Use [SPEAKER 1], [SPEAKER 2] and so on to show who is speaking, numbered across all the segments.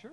[SPEAKER 1] Sure.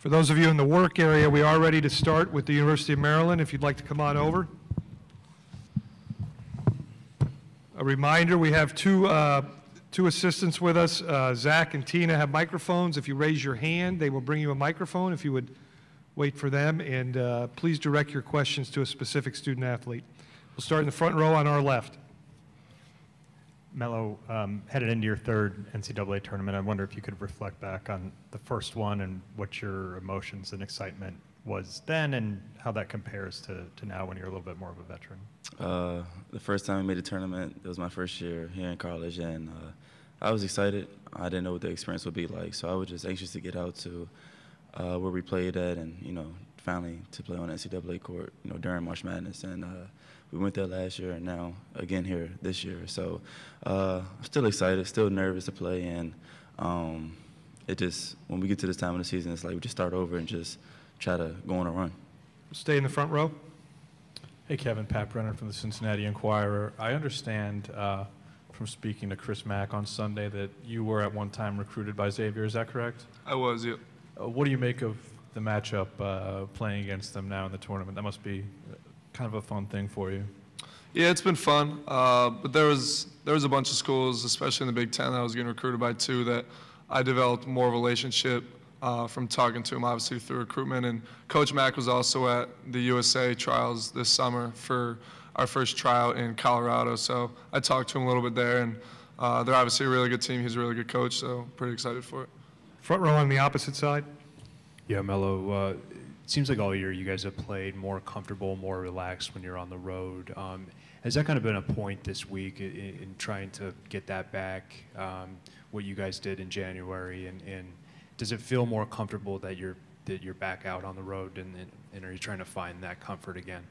[SPEAKER 1] For those of you in the work area, we are ready to start with the University of Maryland, if you'd like to come on over. A reminder, we have two assistants with us. Zach and Tina have microphones. If you raise your hand, they will bring you a microphone if you would wait for them. And please direct your questions to a specific student athlete. We'll start in the front row on our left.
[SPEAKER 2] Mello, headed into your third NCAA tournament, I wonder if you could reflect back on the first one and what your emotions and excitement was then and how that compares to now when you're a little bit more of a veteran.
[SPEAKER 3] The first time I made a tournament, it was my first year here in college, and I was excited. I didn't know what the experience would be like, so I was just anxious to get out to where we played at and, you know, finally to play on NCAA court, you know, during March Madness. And we went there last year and now again here this year. So I'm still excited, still nervous to play. And it just, when we get to this time of the season, it's like we just start over and just try to go on a run.
[SPEAKER 1] Stay in the front row.
[SPEAKER 4] Hey, Kevin, Pat Brenner from the Cincinnati Enquirer. I understand from speaking to Chris Mack on Sunday that you were at one time recruited by Xavier. Is that correct?
[SPEAKER 5] I was, yeah.
[SPEAKER 4] What do you make of the matchup playing against them now in the tournament? That must be kind of a fun thing for you.
[SPEAKER 5] Yeah, it's been fun. But there was a bunch of schools, especially in the Big Ten, that I was getting recruited by too, that I developed more relationship from talking to him, obviously through recruitment. And Coach Mack was also at the USA trials this summer for our first tryout in Colorado. So I talked to him a little bit there, and they're obviously a really good team. He's a really good coach, so pretty excited for it.
[SPEAKER 1] Front row on the opposite side.
[SPEAKER 6] Yeah, Mello, it seems like all year you guys have played more comfortable, more relaxed when you're on the road. Has that kind of been a point this week in trying to get that back, what you guys did in January? And does it feel more comfortable that you're back out on the road, and are you trying to find that comfort again?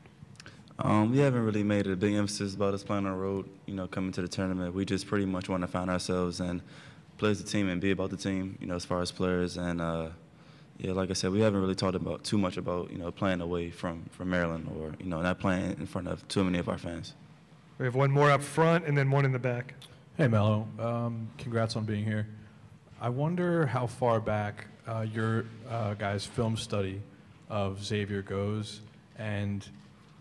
[SPEAKER 3] We haven't really made a big emphasis about us playing on the road, coming to the tournament. We just pretty much want to find ourselves and play as a team and be about the team, as far as players. And, yeah, like I said, we haven't really talked about too much about, playing away from Maryland or, not playing in front of too many of our fans.
[SPEAKER 1] We have one more up front and then one in the back.
[SPEAKER 4] Hey, Mello. Congrats on being here. I wonder how far back your guys' film study of Xavier goes, and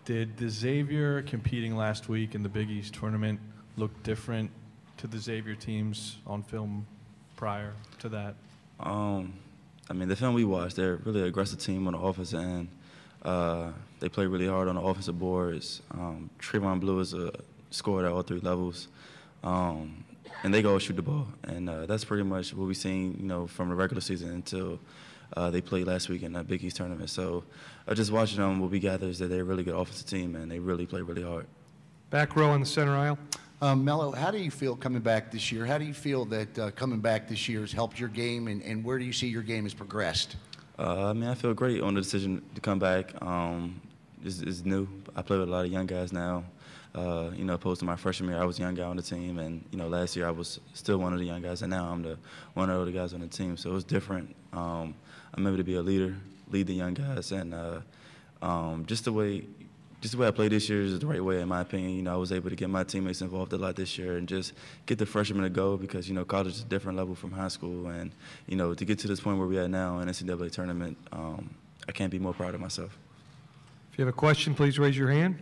[SPEAKER 4] did the Xavier competing last week in the Big East tournament look different to the Xavier teams on film prior to that?
[SPEAKER 3] I mean, the film we watched, they're a really aggressive team on the offensive end. They play really hard on the offensive boards. Trayvon Blue is a scorer at all three levels. And they go shoot the ball. And that's pretty much what we've seen, from the regular season until they played last week in the Big East tournament. So just watching them, what we gather is that they're a really good offensive team, and they really play really hard.
[SPEAKER 1] Back row in the center aisle.
[SPEAKER 7] Mello, how do you feel coming back this year? How do you feel that coming back this year has helped your game, and where do you see your game has progressed?
[SPEAKER 3] I mean, I feel great on the decision to come back. It's new. I play with a lot of young guys now. Opposed to my freshman year, I was a young guy on the team, and last year I was still one of the young guys, and now I'm one of the guys on the team. So it was different. I'm able to be a leader, lead the young guys, and just the way I played this year is the right way, in my opinion. I was able to get my teammates involved a lot this year and just get the freshmen to go because, college is a different level from high school. And, to get to this point where we're at now in NCAA tournament, I can't be more proud of myself.
[SPEAKER 1] If you have a question, please raise your hand.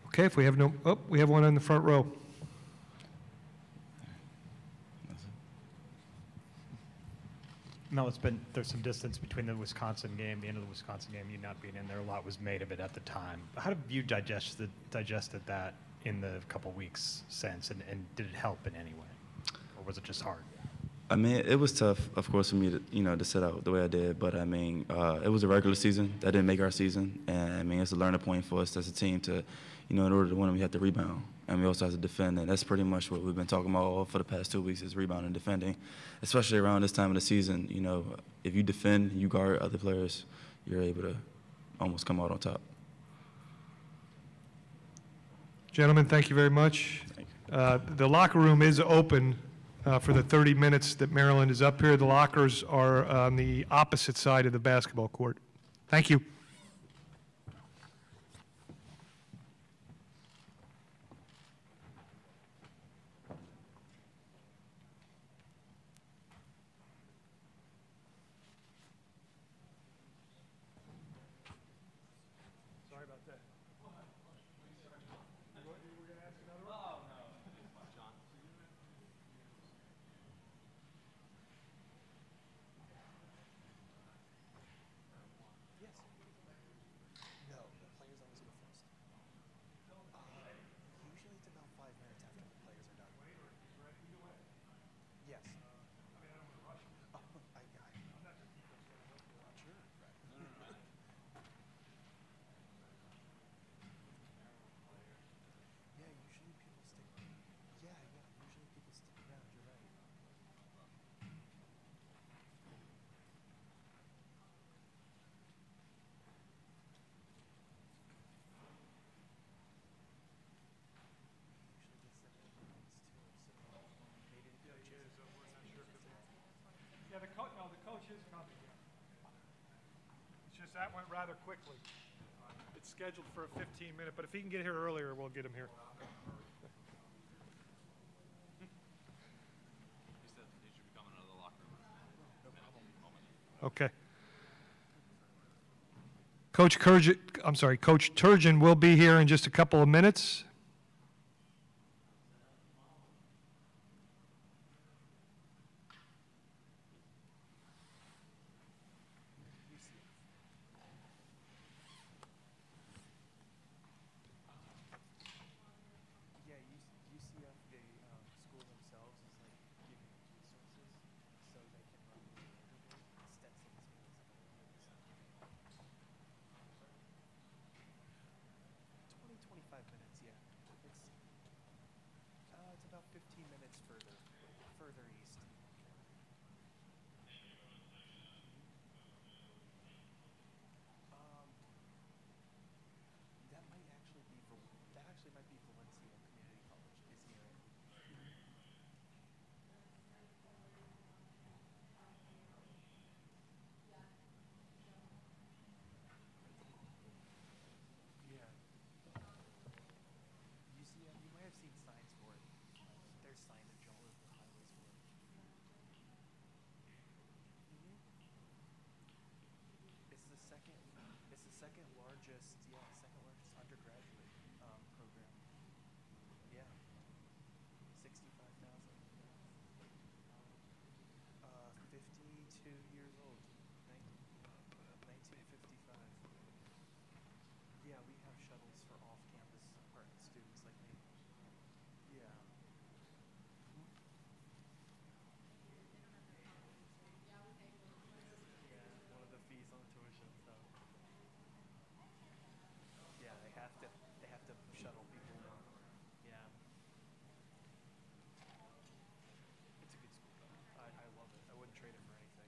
[SPEAKER 1] Okay, if we have we have one in the front row.
[SPEAKER 2] Mel, there's some distance between the Wisconsin game, the end of the Wisconsin game, you not being in there. A lot was made of it at the time. How have you digested that in the couple weeks since, and did it help in any way? Or was it just hard?
[SPEAKER 3] I mean, it was tough, of course, for me to, to set out the way I did. But, I mean, it was a regular season. That didn't make our season. And, I mean, it's a learning point for us as a team to, in order to win, we have to rebound. And we also have to defend. And that's pretty much what we've been talking about all for the past 2 weeks is rebounding and defending. Especially around this time of the season, if you defend, you guard other players, you're able to almost come out on top.
[SPEAKER 1] Gentlemen, thank you very much. The locker room is open for the 30 minutes that Maryland is up here. The lockers are on the opposite side of the basketball court. Thank you. The coach is coming. It's just that went rather quickly. It's scheduled for a 15-minute, but if he can get here earlier, we'll get him here.
[SPEAKER 8] He said he should be coming out of the locker room.
[SPEAKER 1] Okay. Coach Turgeon will be here in just a couple of minutes.
[SPEAKER 9] years old. 1955. Yeah, we have shuttles for off-campus art students like me. Yeah. Yeah, one of the fees on tuition, so. Yeah, they have to shuttle people. Yeah. It's a good school though. I love it. I wouldn't trade it for anything.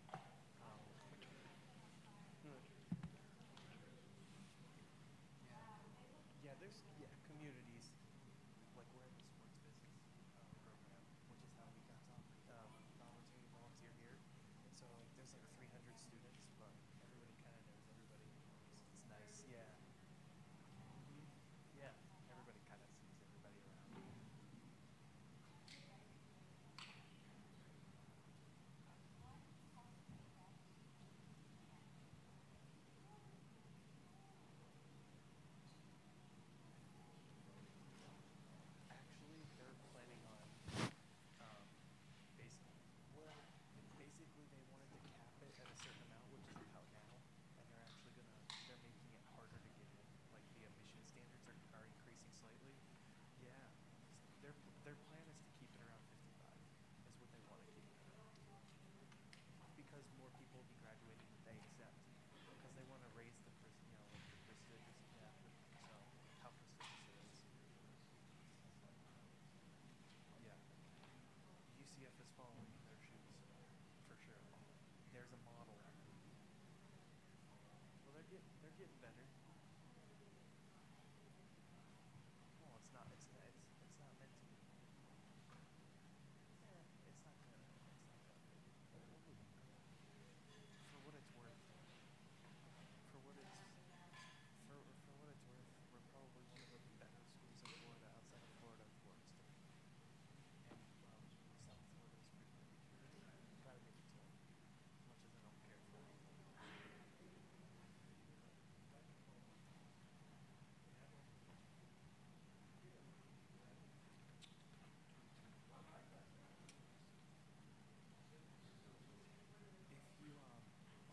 [SPEAKER 9] Yeah, there's communities, like we're in the sports business program, which is how we got opportunity to volunteer here. So like there's like 300 students, but everybody kind of knows everybody. It's nice, yeah. Yeah, everybody kind of sees everybody around. Actually, they're planning on basically they wanted to cap it at a certain amount, which is about now, and they're making it harder to get in. Like the admission standards are increasing slightly. Yeah, their plan is to keep it around 55. Is what they want to keep it around. Because more people will be graduating than they accept. Because they want to raise the prestigious, yeah. So how prestigious it is. Yeah. UCF is following in their shoes, for sure. There's a model. Well, they're getting better. Well, it's not meant to be. Yeah, it's not gonna. For what it's worth. For what it's worth, we're probably one of the better schools in Florida, outside of Florida, Florida State. And South Florida is pretty good. Gotta give it to them, as much as I don't care for it.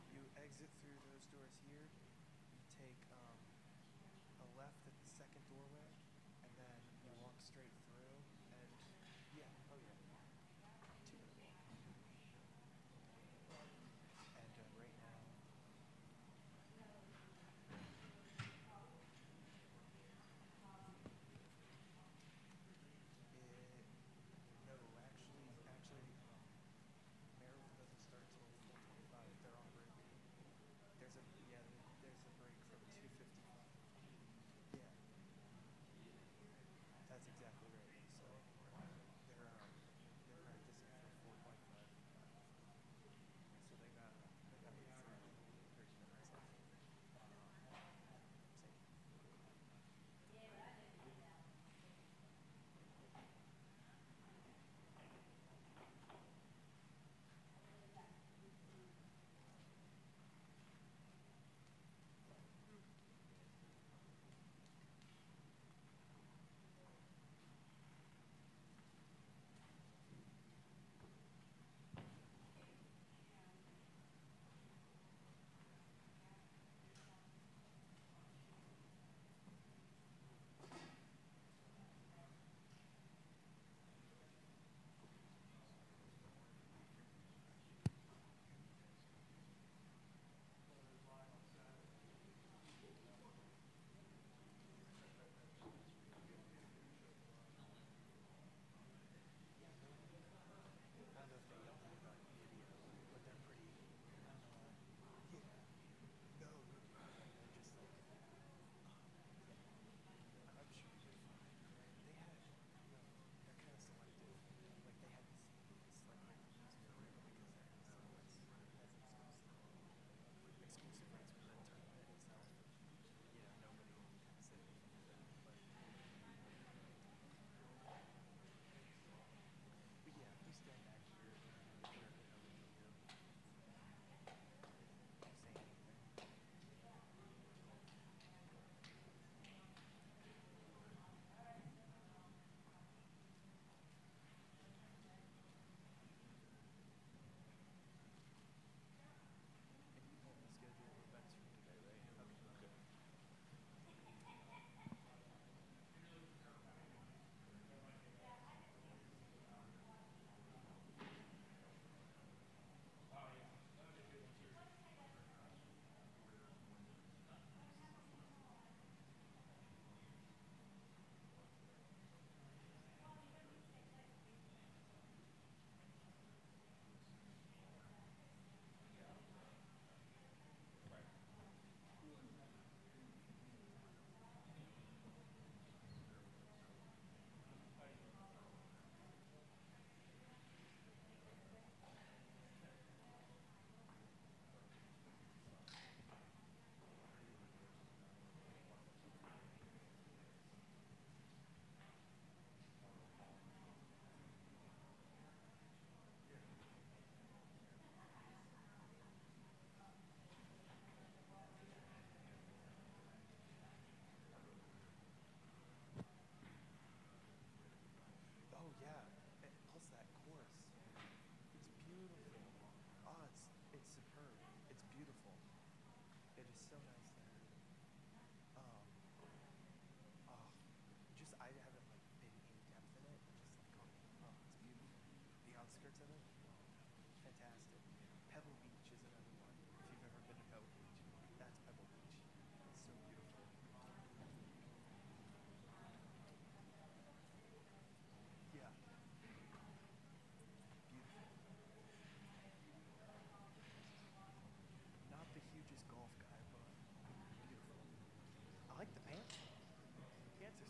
[SPEAKER 9] If you exit through those doors here, you take a left at the second doorway, and then you walk straight through, and yeah, oh yeah, 2-minute walk. And right now, no, actually, Maryland doesn't start till 4:25. They're on break. There's a break from 2:55. Yeah.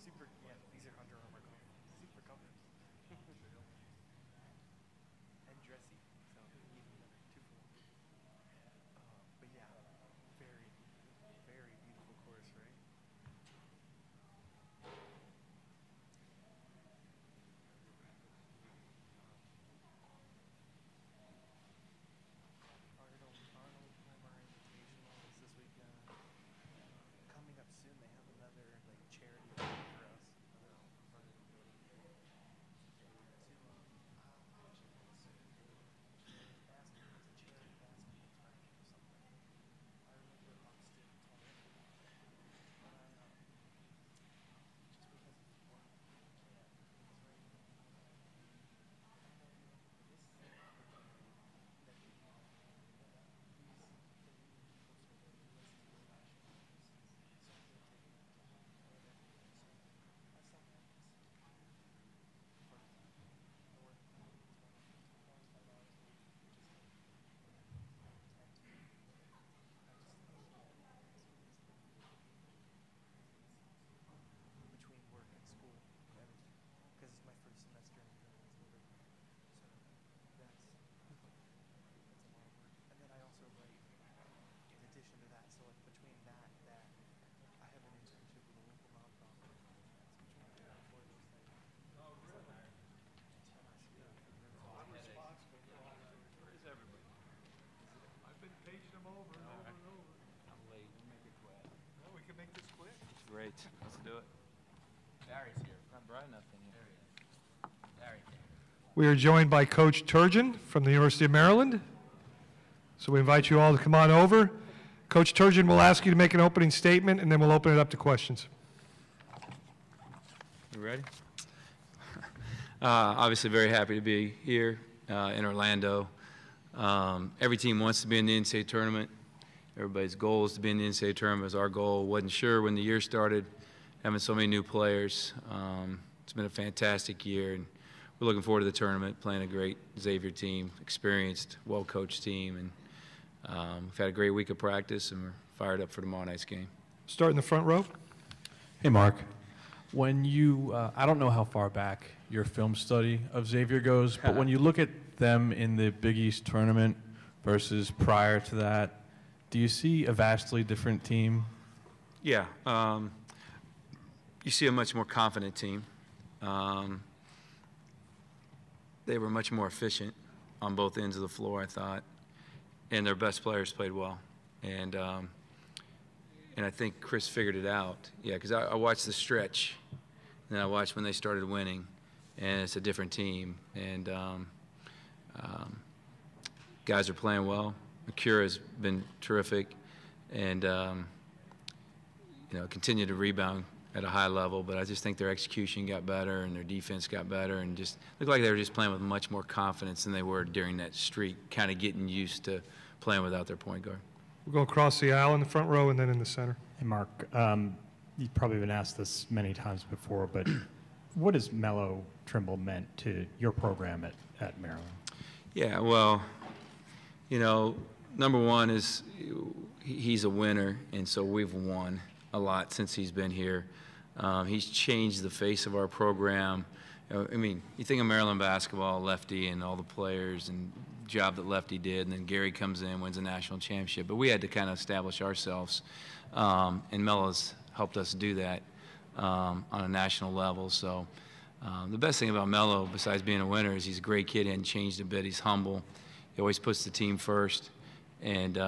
[SPEAKER 9] Super, yeah, these are Under Armour super comfortable. And dressy, so even better, 2 for 1. But yeah, very, very beautiful course, right? Arnold Palmer Invitational is this weekend. Coming up soon, they have another like charity event for us. Between work and school and everything, because it's my first semester in journalism degree. So that's a lot of work. And then I also write in addition to that. So like between that, I have an internship with a local nonprofit. So between the 4 of those things.
[SPEAKER 1] I'm responsible for all this. Where is everybody? I've been paging them over and over and over.
[SPEAKER 8] I'm late. We'll make it quick.
[SPEAKER 1] Well, we can make this quick.
[SPEAKER 8] Great. Let's do it. Barry's here. Not bright enough in here. Barry.
[SPEAKER 1] We are joined by Coach Turgeon from the University of Maryland. So we invite you all to come on over. Coach Turgeon will ask you to make an opening statement, and then we'll open it up to questions.
[SPEAKER 10] You ready? Obviously very happy to be here in Orlando. Every team wants to be in the NCAA tournament. Everybody's goal is to be in the NCAA tournament. Was our goal. Wasn't sure when the year started, having so many new players. It's been a fantastic year, and we're looking forward to the tournament, playing a great Xavier team, experienced, well-coached team, and we've had a great week of practice, and we're fired up for tomorrow night's game.
[SPEAKER 1] Start in the front row.
[SPEAKER 4] Hey, Mark. When you, I don't know how far back your film study of Xavier goes, but when you look at them in the Big East tournament versus prior to that, do you see a vastly different team?
[SPEAKER 10] Yeah. You see a much more confident team. They were much more efficient on both ends of the floor, I thought, and their best players played well. And I think Chris figured it out. Yeah, because I watched the stretch, and then I watched when they started winning, and it's a different team. And guys are playing well. Akira's been terrific, and continue to rebound at a high level, but I just think their execution got better and their defense got better, and just looked like they were just playing with much more confidence than they were during that streak, kind of getting used to playing without their point guard.
[SPEAKER 1] We're going across the aisle in the front row and then in the center.
[SPEAKER 2] Hey, Mark, you've probably been asked this many times before, but what has Melo Trimble meant to your program at Maryland?
[SPEAKER 10] Yeah, well, number one is he's a winner, and so we've won a lot since he's been here. He's changed the face of our program. I mean, you think of Maryland basketball, Lefty and all the players and job that Lefty did, and then Gary comes in, wins a national championship. But we had to kind of establish ourselves, and Melo's helped us do that on a national level. So the best thing about Melo, besides being a winner, is he's a great kid. He hasn't changed a bit. He's humble. He always puts the team first. And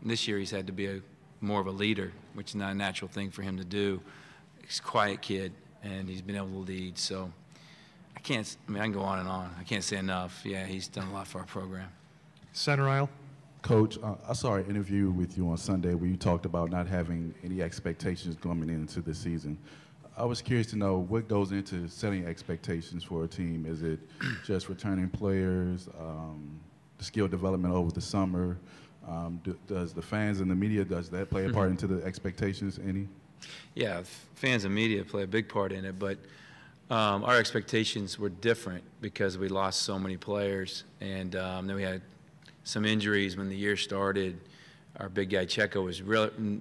[SPEAKER 10] this year he's had to be more of a leader, which is not a natural thing for him to do. He's a quiet kid, and he's been able to lead. So I can go on and on. I can't say enough. Yeah, he's done a lot for our program.
[SPEAKER 1] Center aisle.
[SPEAKER 11] Coach, I saw an interview with you on Sunday where you talked about not having any expectations coming into the season. I was curious to know what goes into setting expectations for a team. Is it just returning players, the skill development over the summer? Does the fans and the media, does that play a part into the expectations any?
[SPEAKER 10] Yeah, fans and media play a big part in it, but our expectations were different because we lost so many players, and then we had some injuries when the year started. our big guy Checo was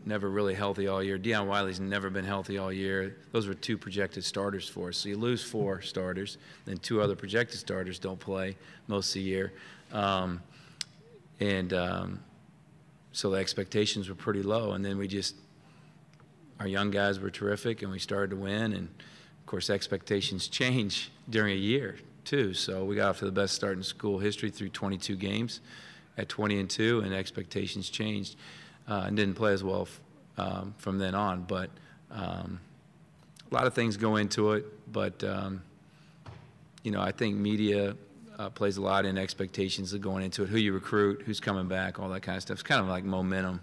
[SPEAKER 10] never really healthy all year. Deion Wiley's never been healthy all year. Those were 2 projected starters for us. So you lose 4 starters, then 2 other projected starters don't play most of the year. So the expectations were pretty low. And then our young guys were terrific, and we started to win. And, of course, expectations change during a year, too. So we got off to the best start in school history through 22 games at 20-2, and expectations changed and didn't play as well from then on. But a lot of things go into it. But, I think media plays a lot in expectations of going into it, who you recruit, who's coming back, all that kind of stuff. It's kind of like momentum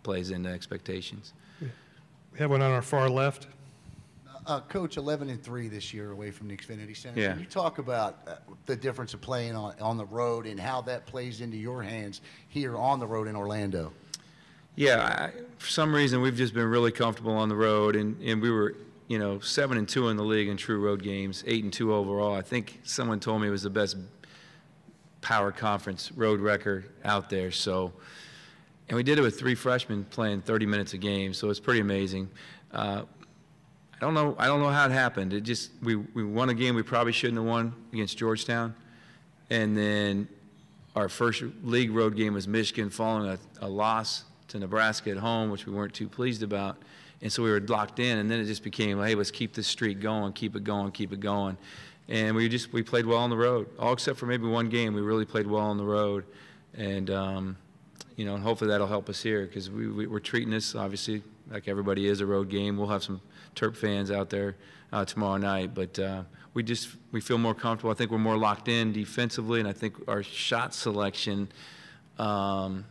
[SPEAKER 10] plays into expectations.
[SPEAKER 1] We have one on our far left.
[SPEAKER 7] Coach, 11-3 this year away from the Xfinity Center.
[SPEAKER 10] Yeah.
[SPEAKER 7] Can you talk about the difference of playing on the road and how that plays into your hands here on the road in Orlando?
[SPEAKER 10] Yeah, for some reason we've just been really comfortable on the road, and we were 7-2 in the league in true road games, 8-2 overall. I think someone told me it was the best power conference road record out there. So, and we did it with 3 freshmen playing 30 minutes a game, so it's pretty amazing. I don't know how it happened. We won a game we probably shouldn't have won against Georgetown, and then our first league road game was Michigan, following a loss to Nebraska at home, which we weren't too pleased about. And so we were locked in, and then it just became, hey, let's keep this streak going, keep it going, keep it going. And we played well on the road, all except for maybe one game. We really played well on the road, and and hopefully that'll help us here, because we're treating this obviously like everybody is a road game. We'll have some Terp fans out there tomorrow night, but we feel more comfortable. I think we're more locked in defensively, and I think our shot selection and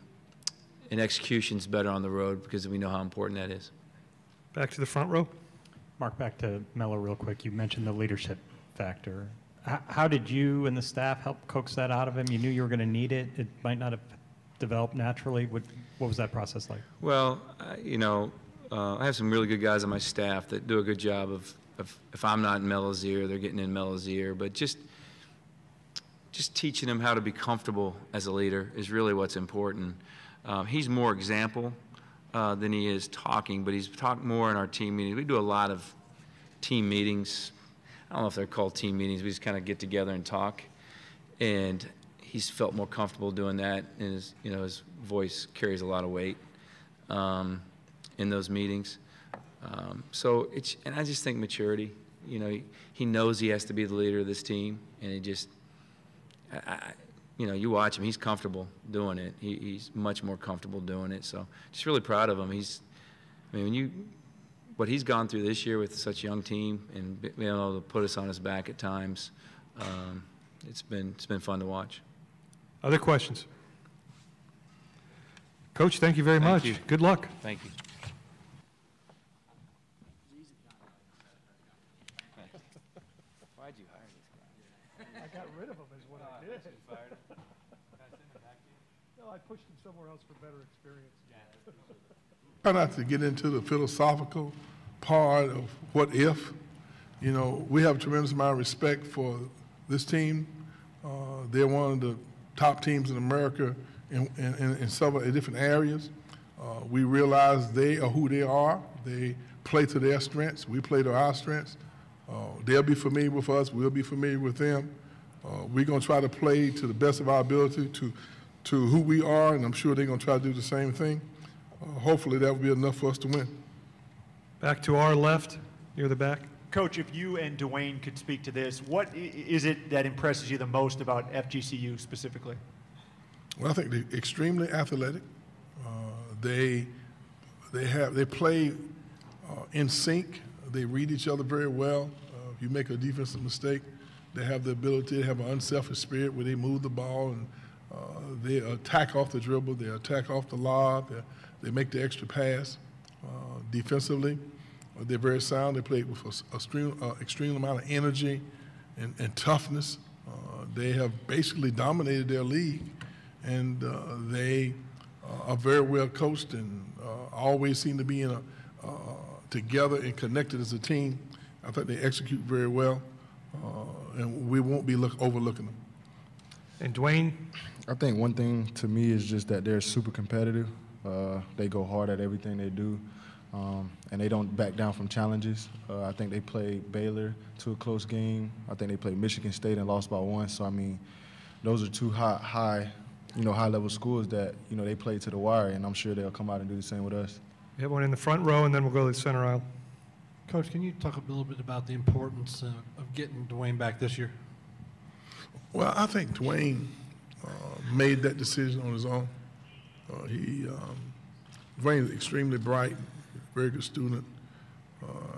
[SPEAKER 10] execution's better on the road because we know how important that is.
[SPEAKER 1] Back to the front row.
[SPEAKER 2] Mark, back to Mello real quick. You mentioned the leadership factor. How did you and the staff help coax that out of him? You knew you were going to need it. It might not have developed naturally. What was that process like?
[SPEAKER 10] Well, I have some really good guys on my staff that do a good job of if I'm not in Mello's ear, they're getting in Mello's ear. But just teaching him how to be comfortable as a leader is really what's important. He's more example than he is talking, but he's talked more in our team meetings. We do a lot of team meetings. I don't know if they're called team meetings. We just kind of get together and talk. And he's felt more comfortable doing that, and his voice carries a lot of weight in those meetings. And I just think maturity. He knows he has to be the leader of this team, and you watch him. He's comfortable doing it. He's much more comfortable doing it. So just really proud of him. What he's gone through this year with such a young team and being able to put us on his back at times, it's been fun to watch.
[SPEAKER 1] Other questions? Coach, thank you very much.
[SPEAKER 10] You.
[SPEAKER 1] Good luck.
[SPEAKER 10] Thank you. Why'd you hire this guy?
[SPEAKER 1] I got rid of him is what I did.
[SPEAKER 10] Fired him? Can I send him back to you?
[SPEAKER 1] No, I pushed him somewhere else for better experience.
[SPEAKER 12] Try not to get into the philosophical part of what if. We have a tremendous amount of respect for this team. They're one of the top teams in America in several different areas. We realize they are who they are. They play to their strengths. We play to our strengths. They'll be familiar with us. We'll be familiar with them. We're going to try to play to the best of our ability to who we are, and I'm sure they're going to try to do the same thing. Hopefully that will be enough for us to win.
[SPEAKER 1] Back to our left, near the back.
[SPEAKER 13] Coach, if you and Dwayne could speak to this, what is it that impresses you the most about FGCU specifically?
[SPEAKER 12] Well, I think they're extremely athletic. They play in sync. They read each other very well. If you make a defensive mistake, they have the ability to have an unselfish spirit where they move the ball and they attack off the dribble, they attack off the lob, they make the extra pass. Defensively, they're very sound. They play with an extreme amount of energy and toughness. They have basically dominated their league, and they are very well coached and always seem to be together and connected as a team. I think they execute very well, and we won't be overlooking them.
[SPEAKER 1] And Dwayne?
[SPEAKER 14] I think one thing to me is just that they're super competitive. They go hard at everything they do, and they don't back down from challenges. I think they played Baylor to a close game. I think they played Michigan State and lost by 1. So I mean, those are two high-level schools that they play to the wire, and I'm sure they'll come out and do the same with us.
[SPEAKER 1] We have one in the front row, and then we'll go to the center aisle.
[SPEAKER 15] Coach, can you talk a little bit about the importance of getting Dwayne back this year?
[SPEAKER 12] Well, I think Dwayne made that decision on his own. Dwayne is extremely bright, very good student.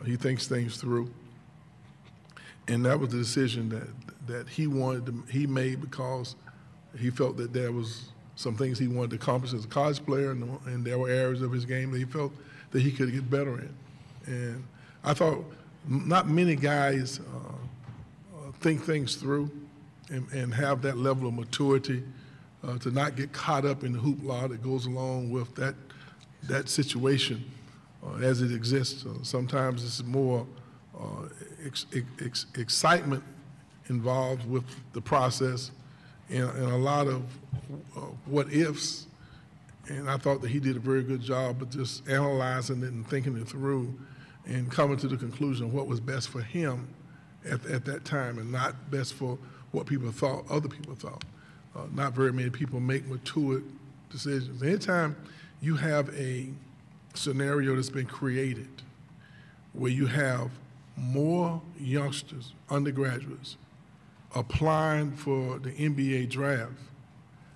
[SPEAKER 12] He thinks things through, and that was the decision that he made because he felt that there was some things he wanted to accomplish as a college player, and there were areas of his game that he felt that he could get better in. And I thought not many guys think things through and have that level of maturity to not get caught up in the hoopla that goes along with that situation as it exists. Sometimes it's more excitement involved with the process and a lot of what ifs. And I thought that he did a very good job of just analyzing it and thinking it through and coming to the conclusion of what was best for him at that time and not best for what people thought, other people thought. Not very many people make mature decisions. Anytime you have a scenario that's been created where you have more youngsters, undergraduates, applying for the NBA draft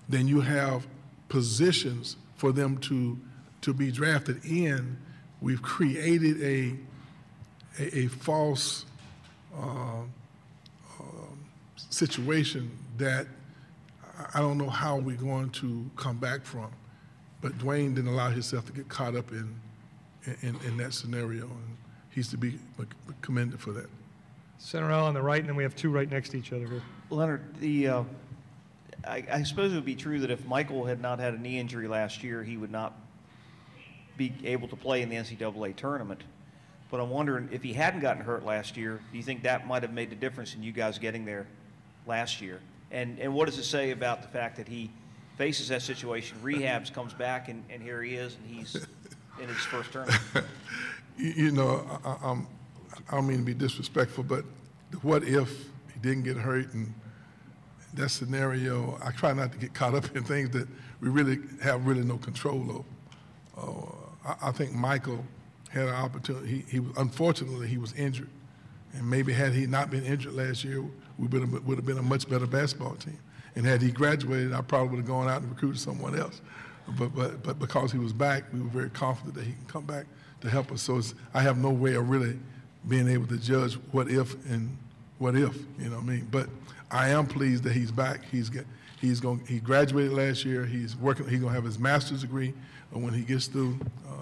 [SPEAKER 12] than you have positions for them to be drafted in, we've created a false situation that I don't know how we're going to come back from. But Dwayne didn't allow himself to get caught up in that scenario, and he's to be commended for that.
[SPEAKER 1] Center aisle on the right, and then we have two right next to each other here.
[SPEAKER 16] Leonard, I suppose it would be true that if Michael had not had a knee injury last year, he would not be able to play in the NCAA tournament. But I'm wondering, if he hadn't gotten hurt last year, do you think that might have made a difference in you guys getting there last year? And what does it say about the fact that he faces that situation, rehabs, comes back, and here he is, and he's in his first tournament?
[SPEAKER 12] I don't mean to be disrespectful, but what if he didn't get hurt and that scenario, I try not to get caught up in things that we really have no control over. I think Michael had an opportunity. Unfortunately, he was injured. And maybe had he not been injured last year, we would have been a much better basketball team. And had he graduated, I probably would have gone out and recruited someone else. But because he was back, we were very confident that he can come back to help us. So I have no way of really being able to judge what if, you know what I mean? But I am pleased that he's back. He graduated last year. He's going to have his master's degree when he gets through.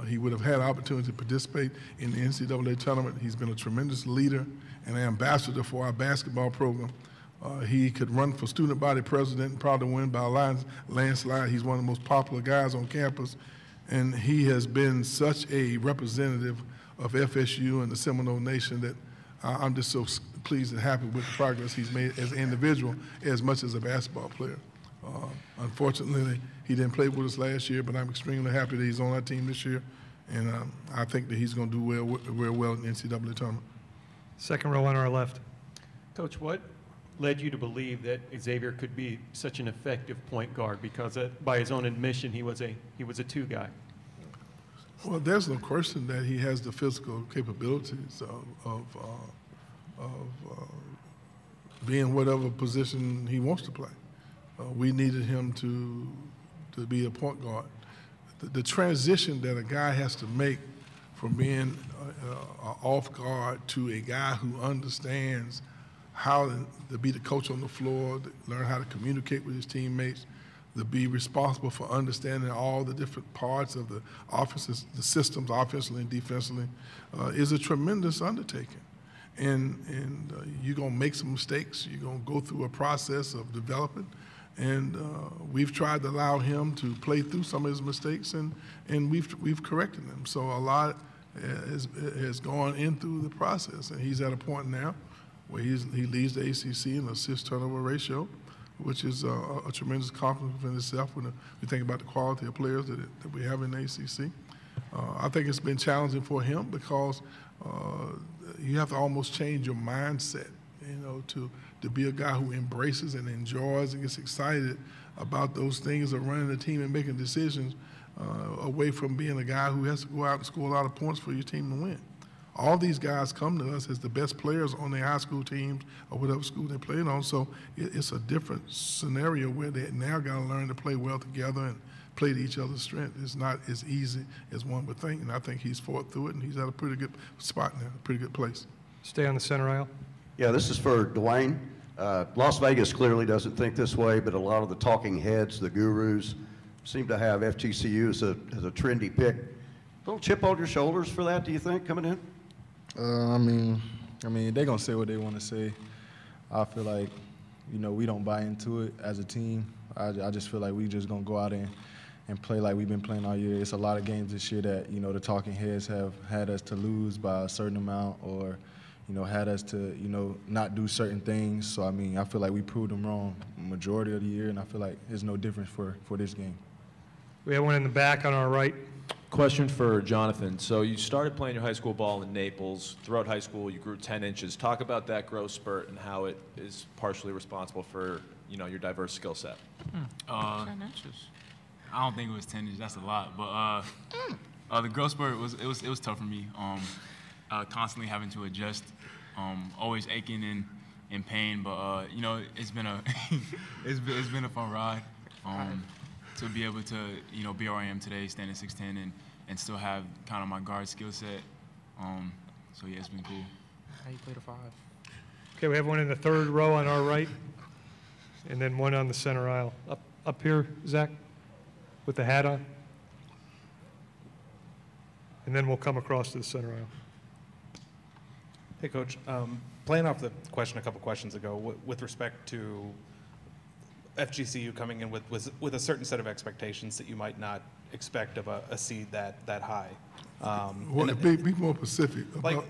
[SPEAKER 12] He would have had an opportunity to participate in the NCAA tournament. He's been a tremendous leader and an ambassador for our basketball program. He could run for student body president and probably win by a landslide. He's one of the most popular guys on campus, and he has been such a representative of FSU and the Seminole Nation that I'm just so pleased and happy with the progress he's made as an individual as much as a basketball player. Unfortunately, he didn't play with us last year, but I'm extremely happy that he's on our team this year, and I think that he's going to do real well in the NCAA tournament.
[SPEAKER 1] Second row on our left.
[SPEAKER 17] Coach, what led you to believe that Xavier could be such an effective point guard? Because by his own admission, he was a two guy.
[SPEAKER 12] Well, there's no question that he has the physical capabilities of being whatever position he wants to play. We needed him to be a point guard. The transition that a guy has to make from being an off guard to a guy who understands how to be the coach on the floor, to learn how to communicate with his teammates, to be responsible for understanding all the different parts of the offenses, the systems, offensively and defensively, is a tremendous undertaking. And you're going to make some mistakes. You're going to go through a process of developing. And we've tried to allow him to play through some of his mistakes, and we've corrected them. So a lot has gone in through the process, and he's at a point now where he leads the ACC in assist turnover ratio. which is a tremendous compliment in itself when we think about the quality of players that we have in the ACC. I think it's been challenging for him because you have to almost change your mindset, to be a guy who embraces and enjoys and gets excited about those things of running the team and making decisions away from being a guy who has to go out and score a lot of points for your team to win. All these guys come to us as the best players on their high school teams or whatever school they played on, so it's a different scenario where they now got to learn to play well together and play to each other's strength. It's not as easy as one would think, and I think he's fought through it, and he's at a pretty good spot now, a pretty good place.
[SPEAKER 1] Stay on the center aisle.
[SPEAKER 18] Yeah, this is for Dwayne. Las Vegas clearly doesn't think this way, but a lot of the talking heads, the gurus, seem to have FGCU as a trendy pick. A little chip on your shoulders for that, do you think, coming in?
[SPEAKER 14] I mean, they're gonna say what they want to say. I feel like, we don't buy into it as a team. I just feel like we just gonna go out and play like we've been playing all year. It's a lot of games this year that the talking heads have had us to lose by a certain amount, or had us to not do certain things. So I feel like we proved them wrong majority of the year, and I feel like there's no difference for this game.
[SPEAKER 1] We have one in the back on our right.
[SPEAKER 19] Question for Jonathan. So you started playing your high school ball in Naples. Throughout high school, you grew 10 inches. Talk about that growth spurt and how it is partially responsible for, your diverse skill set.
[SPEAKER 20] 10 inches. I don't think it was 10 inches. That's a lot. But the growth spurt it was tough for me. Constantly having to adjust, always aching and in pain. But it's been a it's been a fun ride. To be able to, be where I am today, standing 6'10", and still have kind of my guard skill set. So yeah, it's been cool.
[SPEAKER 8] How you play the 5?
[SPEAKER 1] Okay, we have one in the third row on our right, and then one on the center aisle. Up here, Zach, with the hat on. And then we'll come across to the center aisle.
[SPEAKER 21] Hey, Coach. Playing off the question a couple questions ago, with respect to FGCU coming in with a certain set of expectations that you might not expect of a seed that high.
[SPEAKER 12] Be more specific about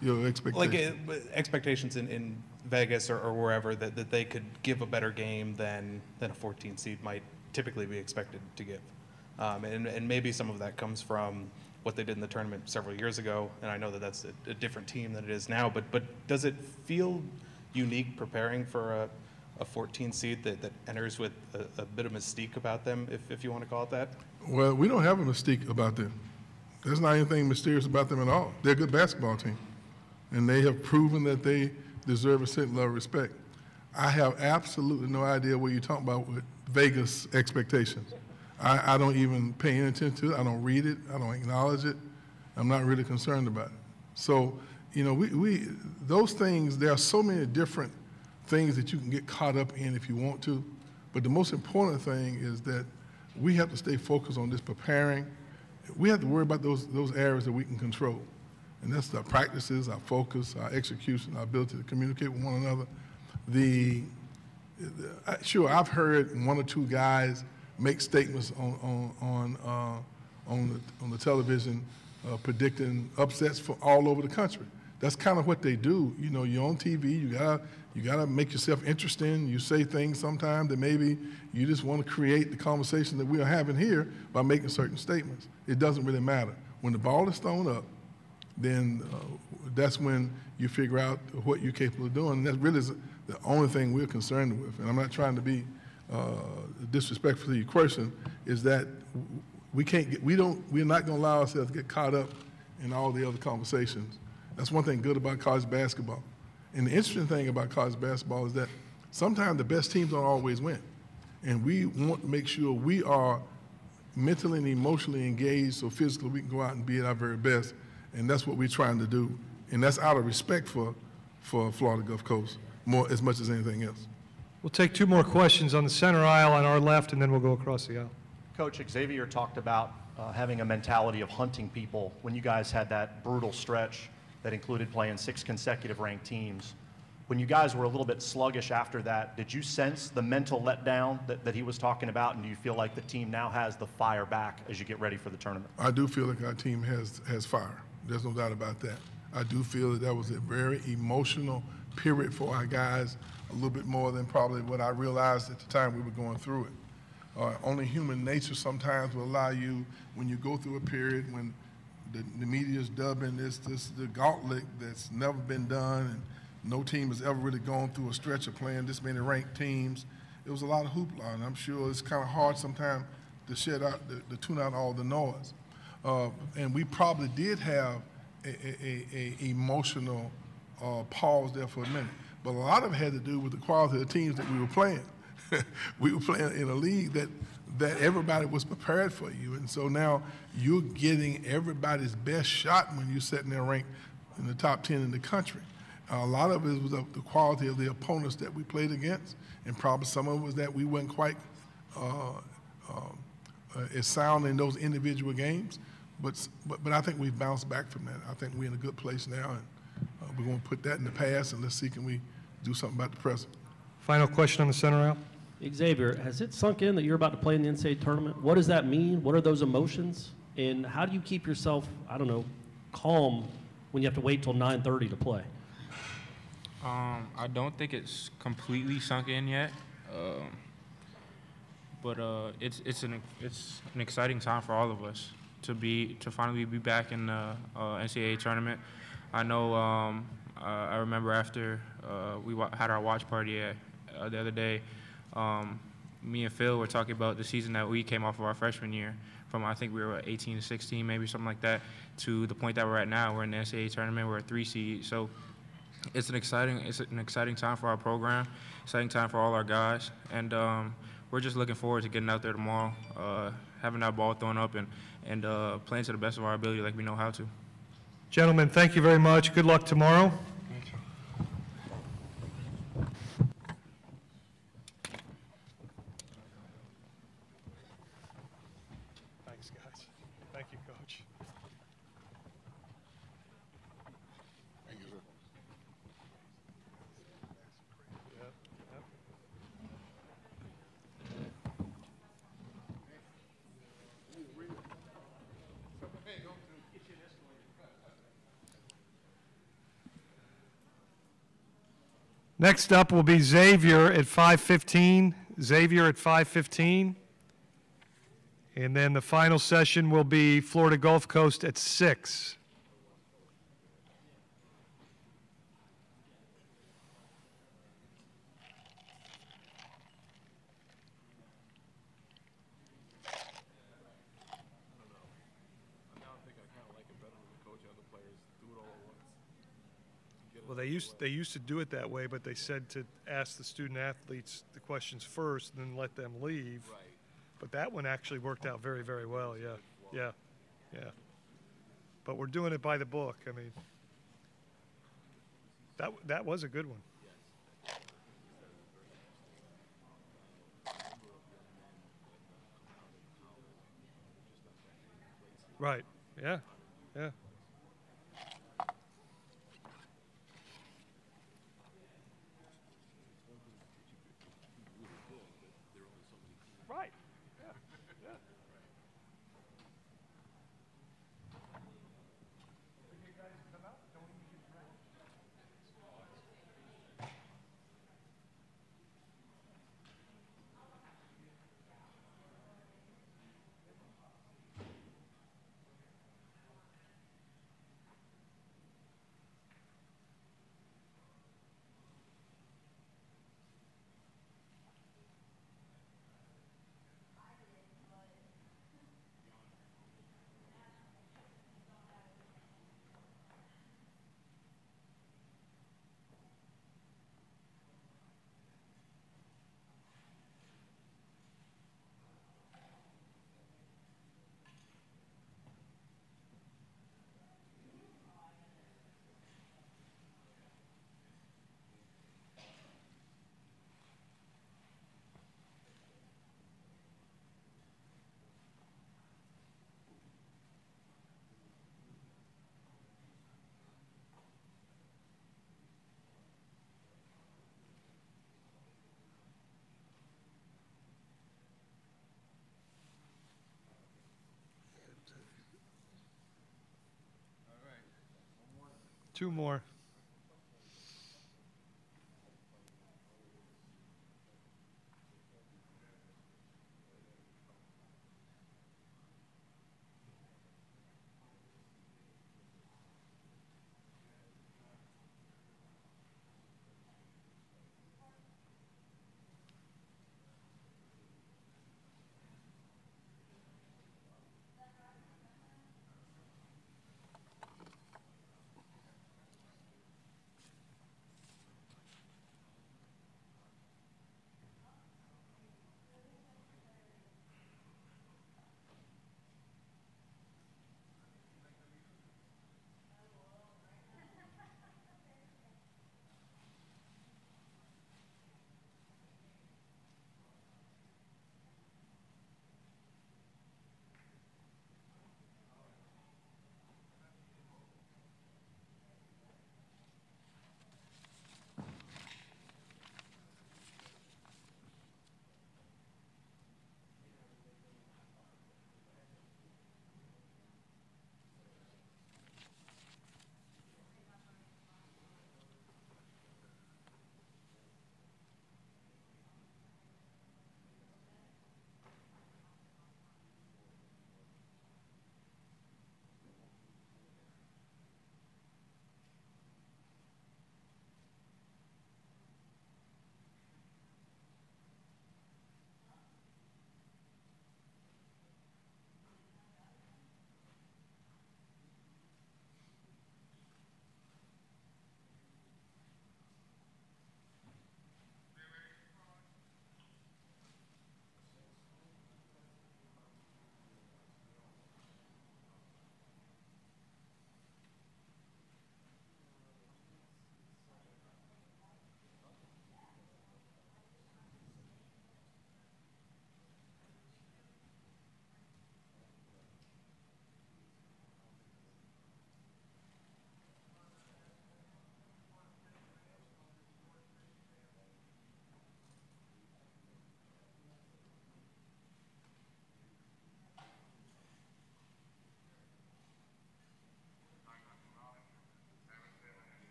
[SPEAKER 12] your expectations.
[SPEAKER 21] Like expectations in Vegas or wherever that they could give a better game than a 14 seed might typically be expected to give. And maybe some of that comes from what they did in the tournament several years ago, and I know that that's a different team than it is now, but does it feel unique preparing for a 14 seed that enters with a bit of mystique about them, if you want to call it that?
[SPEAKER 12] Well, we don't have a mystique about them. There's not anything mysterious about them at all. They're a good basketball team, and they have proven that they deserve a certain level of respect. I have absolutely no idea what you're talking about with Vegas expectations. I don't even pay any attention to it. I don't read it. I don't acknowledge it. I'm not really concerned about it. So, we those things, there are so many different things that you can get caught up in if you want to, but the most important thing is that we have to stay focused on just preparing. We have to worry about those areas that we can control, and that's our practices, our focus, our execution, our ability to communicate with one another. Sure, I've heard one or two guys make statements on the television predicting upsets for all over the country. That's kind of what they do. You're on TV. You gotta make yourself interesting. You say things sometimes that maybe you just want to create the conversation that we are having here by making certain statements. It doesn't really matter. When the ball is thrown up, then that's when you figure out what you're capable of doing. And that really is the only thing we're concerned with. And I'm not trying to be disrespectful to your question. Is that we're not going to allow ourselves to get caught up in all the other conversations. That's one thing good about college basketball. And the interesting thing about college basketball is that sometimes the best teams don't always win. And we want to make sure we are mentally and emotionally engaged so physically we can go out and be at our very best. And that's what we're trying to do. And that's out of respect for Florida Gulf Coast, as much as anything else.
[SPEAKER 1] We'll take two more questions on the center aisle on our left, and then we'll go across the aisle.
[SPEAKER 22] Coach, Xavier talked about having a mentality of hunting people when you guys had that brutal stretch that included playing 6 consecutive ranked teams. When you guys were a little bit sluggish after that, did you sense the mental letdown that he was talking about, and do you feel like the team now has the fire back as you get ready for the tournament?
[SPEAKER 12] I do feel like our team has fire. There's no doubt about that. I do feel that was a very emotional period for our guys a little bit more than probably what I realized at the time we were going through it. Only human nature sometimes will allow you, when you go through a period when the media is dubbing this the gauntlet that's never been done, and no team has ever really gone through a stretch of playing this many ranked teams. It was a lot of hoopla, and I'm sure it's kind of hard sometimes to to tune out all the noise. And we probably did have a emotional pause there for a minute, but a lot of it had to do with the quality of the teams that we were playing. We were playing in a league that everybody was prepared for you, and so now you're getting everybody's best shot when you're sitting there ranked in the top 10 in the country. A lot of it was the quality of the opponents that we played against, and probably some of it was that we weren't quite as sound in those individual games. But I think we've bounced back from that. I think we're in a good place now, and we're going to put that in the past, and let's see can we do something about the present.
[SPEAKER 1] Final question on the center aisle.
[SPEAKER 5] Xavier, has it sunk in that you're about to play in the NCAA tournament? What does that mean? What are those emotions? And how do you keep yourself, I don't know, calm when you have to wait till 9:30 to play?
[SPEAKER 6] I don't think it's completely sunk in yet, but it's an exciting time for all of us to finally be back in the NCAA tournament. I know I remember after we had our watch party the other day. Me and Phil were talking about the season that we came off of our freshman year. From I think we were 18 to 16, maybe something like that, to the point that we're at now. We're in the NCAA tournament. We're a 3 seed. So it's an exciting time for our program, exciting time for all our guys, and we're just looking forward to getting out there tomorrow, having that ball thrown up, and playing to the best of our ability like we know how to.
[SPEAKER 1] Gentlemen, thank you very much. Good luck tomorrow.
[SPEAKER 12] Thanks, guys. Thank you, Coach. Thank you, sir. Yep, yep.
[SPEAKER 1] Next up will be Xavier at 5:15. Xavier at 5:15. And then the final session will be Florida Gulf Coast at 6. Well, they used to do it that way, but they said to ask the student athletes the questions first and then let them leave. Right. But that one actually worked out very, very well. Yeah. But we're doing it by the book. I mean, that was a good one. Right. Yeah. Right. Yeah. Two more.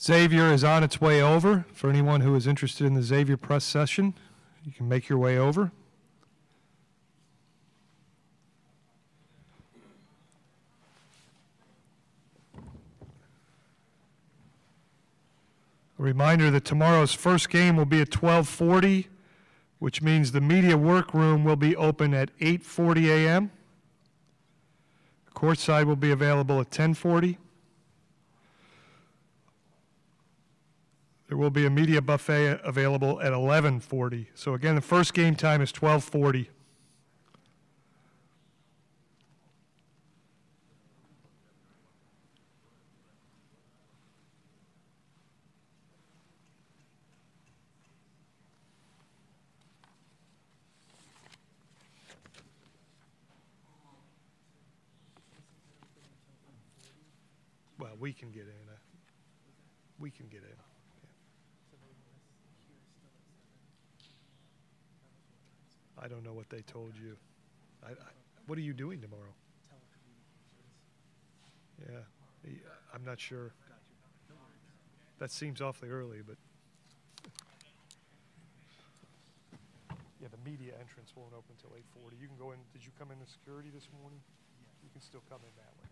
[SPEAKER 1] Xavier is on its way over. For anyone who is interested in the Xavier press session, you can make your way over. A reminder that tomorrow's first game will be at 12:40, which means the media workroom will be open at 8:40 a.m. Courtside will be available at 10:40. There will be a media buffet available at 11:40. So again, the first game time is 12:40. Well, we can get in. We can get in. I don't know what they told you. What are you doing tomorrow? Yeah, I'm not sure. That seems awfully early, but. Yeah, the media entrance won't open until 8:40. You can go in. Did you come in the security this morning? You can still come in that way.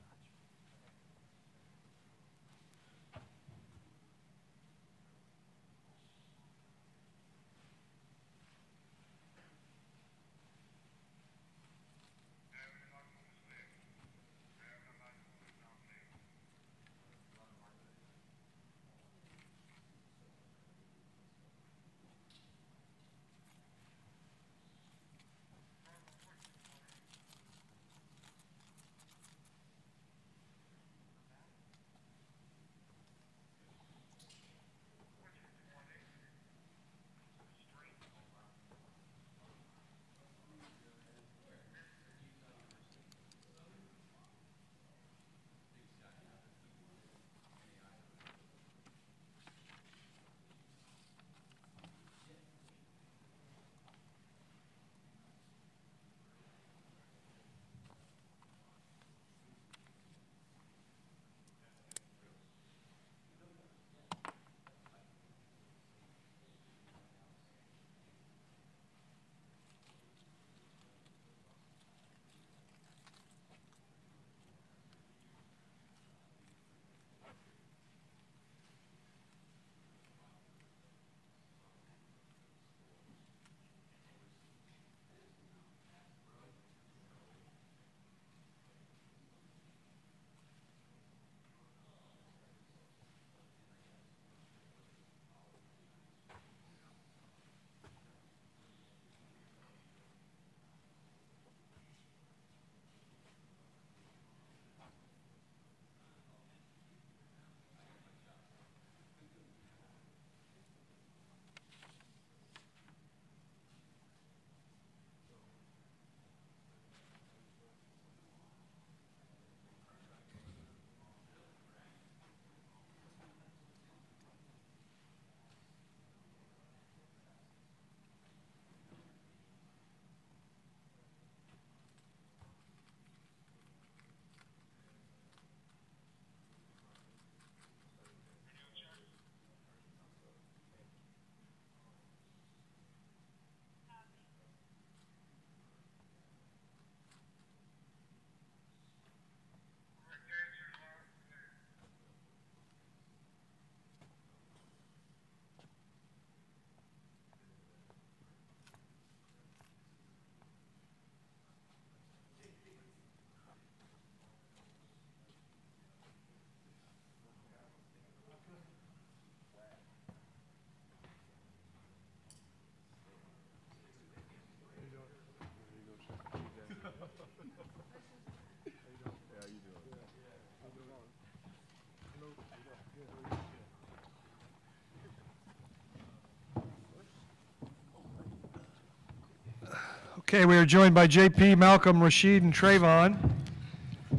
[SPEAKER 1] Okay, we are joined by JP, Malcolm, Rashid, and Trayvon.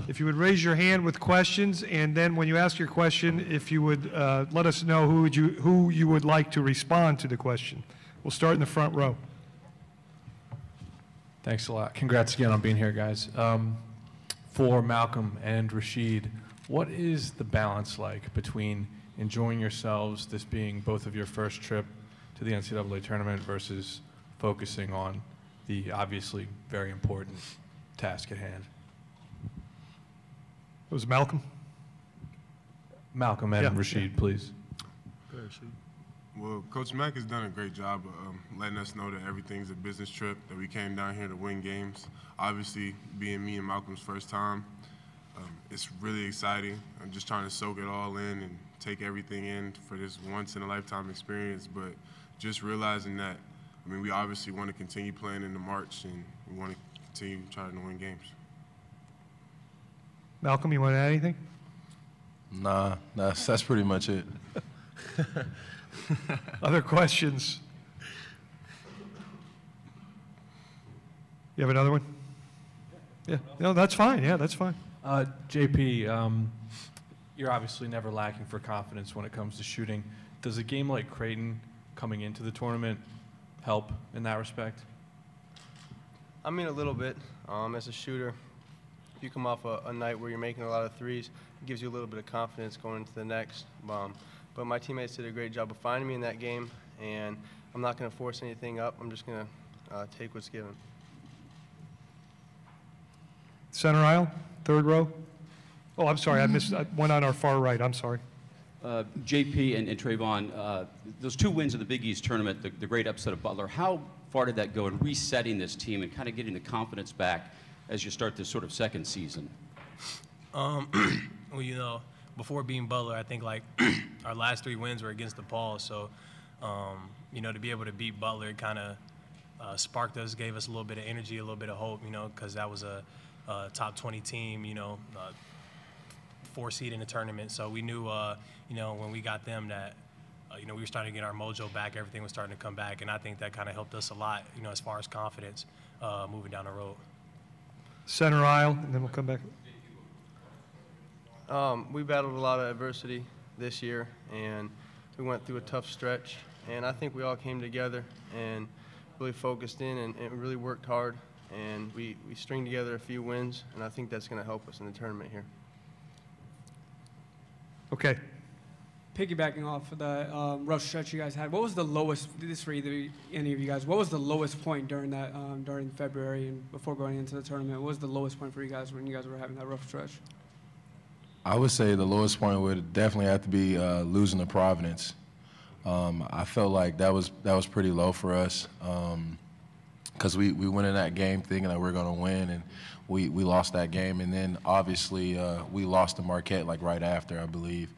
[SPEAKER 1] If you would raise your hand with questions, and then when you ask your question, if you would let us know who you would like to respond to the question. We'll start in the front row.
[SPEAKER 4] Thanks a lot. Congrats again on being here, guys. For Malcolm and Rashid, what is the balance like between enjoying yourselves, this being both of your first trip to the NCAA tournament versus focusing on the obviously very important task at hand?
[SPEAKER 1] It was Malcolm.
[SPEAKER 4] Malcolm and
[SPEAKER 1] Yeah.
[SPEAKER 4] Rashid, please.
[SPEAKER 3] Well, Coach Mack has done a great job of letting us know that everything's a business trip, that we came down here to win games. Obviously, being me and Malcolm's first time, it's really exciting. I'm just trying to soak it all in and take everything in for this once-in-a-lifetime experience, but just realizing that, I mean, we obviously want to continue playing in the March, and we want to continue trying to win games.
[SPEAKER 1] Malcolm, you want to add anything?
[SPEAKER 9] Nah, that's pretty much it.
[SPEAKER 1] Other questions? You have another one? Yeah. No, that's fine. Yeah, that's fine.
[SPEAKER 4] JP, you're obviously never lacking for confidence when it comes to shooting. Does a game like Creighton coming into the tournament help in that respect?
[SPEAKER 23] I mean, a little bit. As a shooter, if you come off a night where you're making a lot of threes, it gives you a little bit of confidence going into the next. But my teammates did a great job of finding me in that game, and I'm not going to force anything up. I'm just going to take what's given.
[SPEAKER 1] Center aisle, third row. Oh, I'm sorry. I missed one on our far right. I'm sorry.
[SPEAKER 24] JP and Trayvon, those 2 wins in the Big East tournament, the great upset of Butler, how far did that go in resetting this team and kind of getting the confidence back as you start this sort of second season?
[SPEAKER 25] Well, you know, before being Butler, I think like our last 3 wins were against DePaul. So, you know, to be able to beat Butler kind of sparked us, gave us a little bit of energy, a little bit of hope, you know, because that was a top 20 team, you know, 4 seed in the tournament. So we knew, you know, when we got them that, you know, we were starting to get our mojo back. Everything was starting to come back. And I think that kind of helped us a lot, you know, as far as confidence moving down the road.
[SPEAKER 1] Center aisle, and then we'll come back.
[SPEAKER 23] We battled a lot of adversity this year, and we went through a tough stretch. And I think we all came together and really focused in and really worked hard. And we stringed together a few wins, and I think that's going to help us in the tournament here.
[SPEAKER 1] Okay.
[SPEAKER 26] Piggybacking off of the rough stretch you guys had, what was the lowest, this for either any of you guys, what was the lowest point during that, during February and before going into the tournament? What was the lowest point for you guys when you guys were having that rough stretch?
[SPEAKER 9] I would say the lowest point would definitely have to be losing to Providence. I felt like that was pretty low for us because we went in that game thinking that we were going to win, and we lost that game. And then obviously we lost to Marquette like right after, I believe.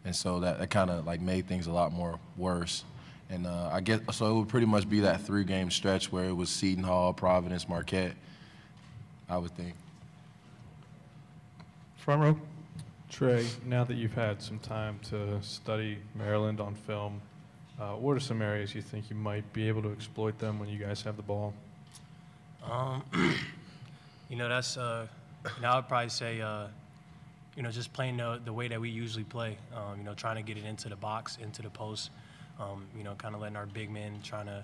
[SPEAKER 9] And so that kind of like made things a lot more worse. And I guess so it would pretty much be that 3-game stretch where it was Seton Hall, Providence, Marquette, I would think.
[SPEAKER 1] Front row.
[SPEAKER 4] Trey, now that you've had some time to study Maryland on film, what are some areas you think you might be able to exploit them when you guys have the ball?
[SPEAKER 25] You know, that's, you know, I would probably say, you know, just playing the way that we usually play, you know, trying to get it into the box, into the post, you know, kind of letting our big men trying to,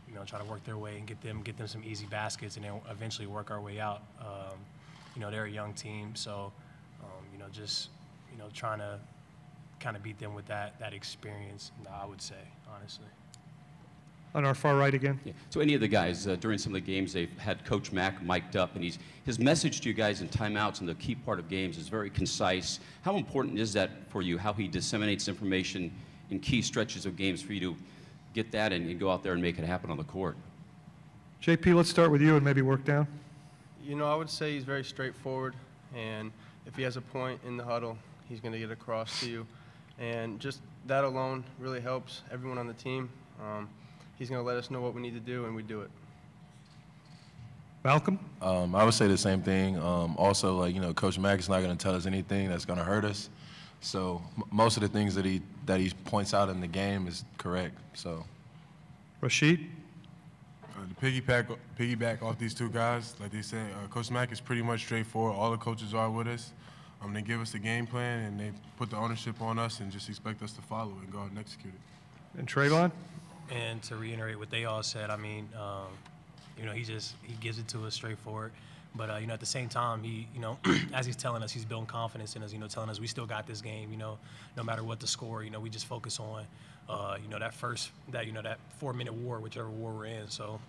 [SPEAKER 25] you know, try to work their way and get them some easy baskets and then eventually work our way out. You know, they're a young team, so, you know, just, you know, trying to kind of beat them with that experience, I would say, honestly.
[SPEAKER 1] On our far right again.
[SPEAKER 24] Yeah. So any of the guys, during some of the games, they've had Coach Mack mic'd up, and his message to you guys in timeouts and the key part of games is very concise. How important is that for you, how he disseminates information in key stretches of games for you to get that and go out there and make it happen on the court?
[SPEAKER 1] JP, let's start with you and maybe work down.
[SPEAKER 23] You know, I would say he's very straightforward, and if he has a point in the huddle, he's going to get across to you. And just that alone really helps everyone on the team. He's going to let us know what we need to do, and we do it.
[SPEAKER 1] Malcolm?
[SPEAKER 9] I would say the same thing. Also, like, you know, Coach Mack is not going to tell us anything that's going to hurt us. So most of the things that he points out in the game is correct. So,
[SPEAKER 1] Rashid?
[SPEAKER 3] To piggyback off these 2 guys, like they said, Coach Mack is pretty much straightforward. All the coaches are with us. They give us the game plan, and they put the ownership on us and just expect us to follow it and go out and execute it.
[SPEAKER 1] And Trayvon?
[SPEAKER 25] And to reiterate what they all said, I mean, you know, he gives it to us straightforward. But at the same time, he, as he's telling us, he's building confidence in us. Telling us we still got this game. No matter what the score. We just focus on, that 4-minute war, whichever war we're in. So,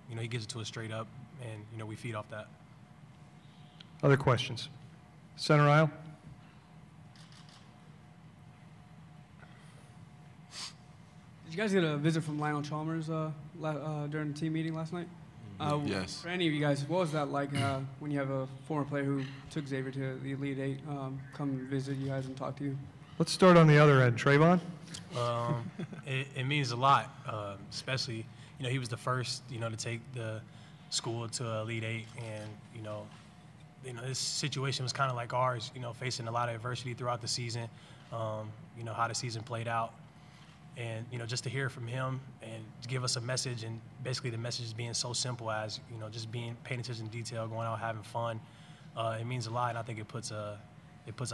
[SPEAKER 25] he gives it to us straight up, and we feed off that.
[SPEAKER 1] Other questions? Center aisle.
[SPEAKER 26] Did you guys get a visit from Lionel Chalmers during the team meeting last night?
[SPEAKER 3] Yes.
[SPEAKER 26] For any of you guys, what was that like when you have a former player who took Xavier to the Elite Eight come visit you guys and talk to you?
[SPEAKER 1] Let's start on the other end. Trayvon?
[SPEAKER 25] It means a lot, especially, he was the first, to take the school to Elite Eight, and, this situation was kind of like ours, facing a lot of adversity throughout the season, how the season played out. And, just to hear from him and to give us a message, and basically the message is being so simple as, just paying attention to detail, going out, having fun. It means a lot, and I think it puts a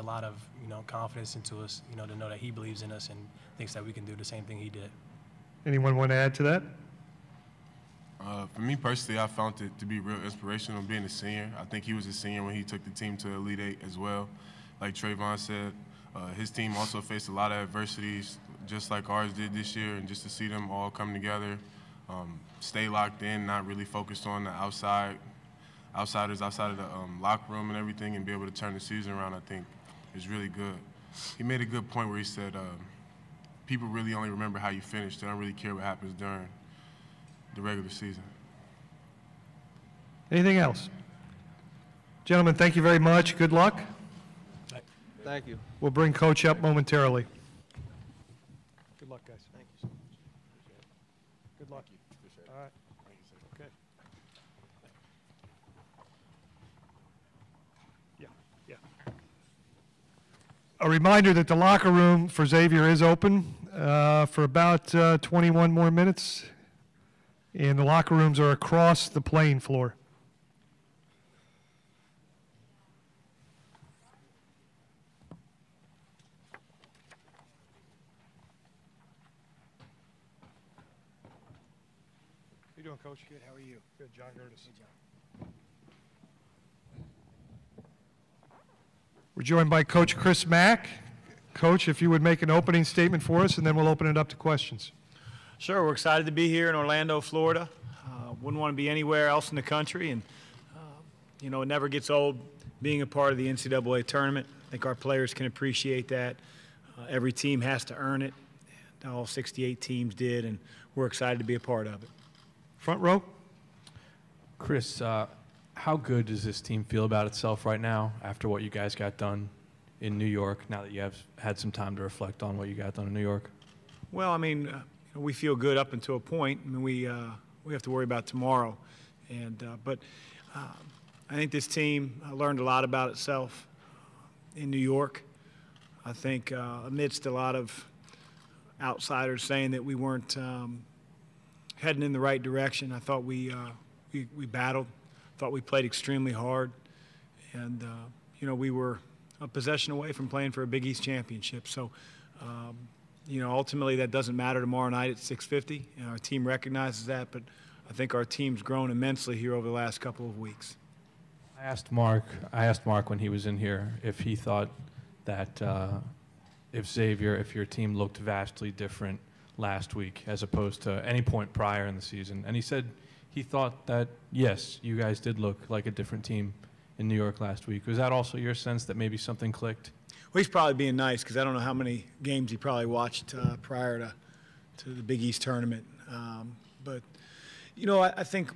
[SPEAKER 25] lot of, confidence into us, to know that he believes in us and thinks that we can do the same thing he did.
[SPEAKER 1] Anyone want to add to that?
[SPEAKER 3] For me personally, I found it to be real inspirational being a senior. I think he was a senior when he took the team to Elite Eight as well. Like Trayvon said, his team also faced a lot of adversities, just like ours did this year, and just to see them all come together, stay locked in, not really focused on the outsiders outside of the locker room and everything, and be able to turn the season around, I think is really good. He made a good point where he said, people really only remember how you finish. They don't really care what happens during the regular season.
[SPEAKER 1] Anything else? Gentlemen, thank you very much. Good luck.
[SPEAKER 23] Thank you.
[SPEAKER 1] We'll bring Coach up momentarily. Good luck, guys.
[SPEAKER 23] Thank you so much.
[SPEAKER 1] Good luck. All right. Okay. Yeah. A reminder that the locker room for Xavier is open for about 21 more minutes, and the locker rooms are across the playing floor. How you doing, Coach? Good. How are you? Good. John Gertis. Good job. We're joined by Coach Chris Mack. Coach, if you would make an opening statement for us, and then we'll open it up to questions.
[SPEAKER 2] Sure. We're excited to be here in Orlando, Florida. Wouldn't want to be anywhere else in the country, and it never gets old being a part of the NCAA tournament. I think our players can appreciate that. Every team has to earn it. And all 68 teams did, and we're excited to be a part of it.
[SPEAKER 1] Front row.
[SPEAKER 4] Chris, how good does this team feel about itself right now after what you guys got done in New York, now that you have had some time to reflect on what you got done in New York?
[SPEAKER 2] Well, we feel good up until a point. We have to worry about tomorrow. But I think this team learned a lot about itself in New York. I think amidst a lot of outsiders saying that we weren't heading in the right direction, I thought we battled, thought we played extremely hard, and we were a possession away from playing for a Big East championship. So, ultimately that doesn't matter tomorrow night at 6:50, and our team recognizes that. But I think our team's grown immensely here over the last couple of weeks.
[SPEAKER 4] I asked Mark when he was in here if he thought that if your team looked vastly different last week as opposed to any point prior in the season, and he said he thought that, yes, you guys did look like a different team in New York last week. Was that also your sense that maybe something clicked?
[SPEAKER 2] Well, he's probably being nice because I don't know how many games he probably watched prior to the Big East tournament. But I think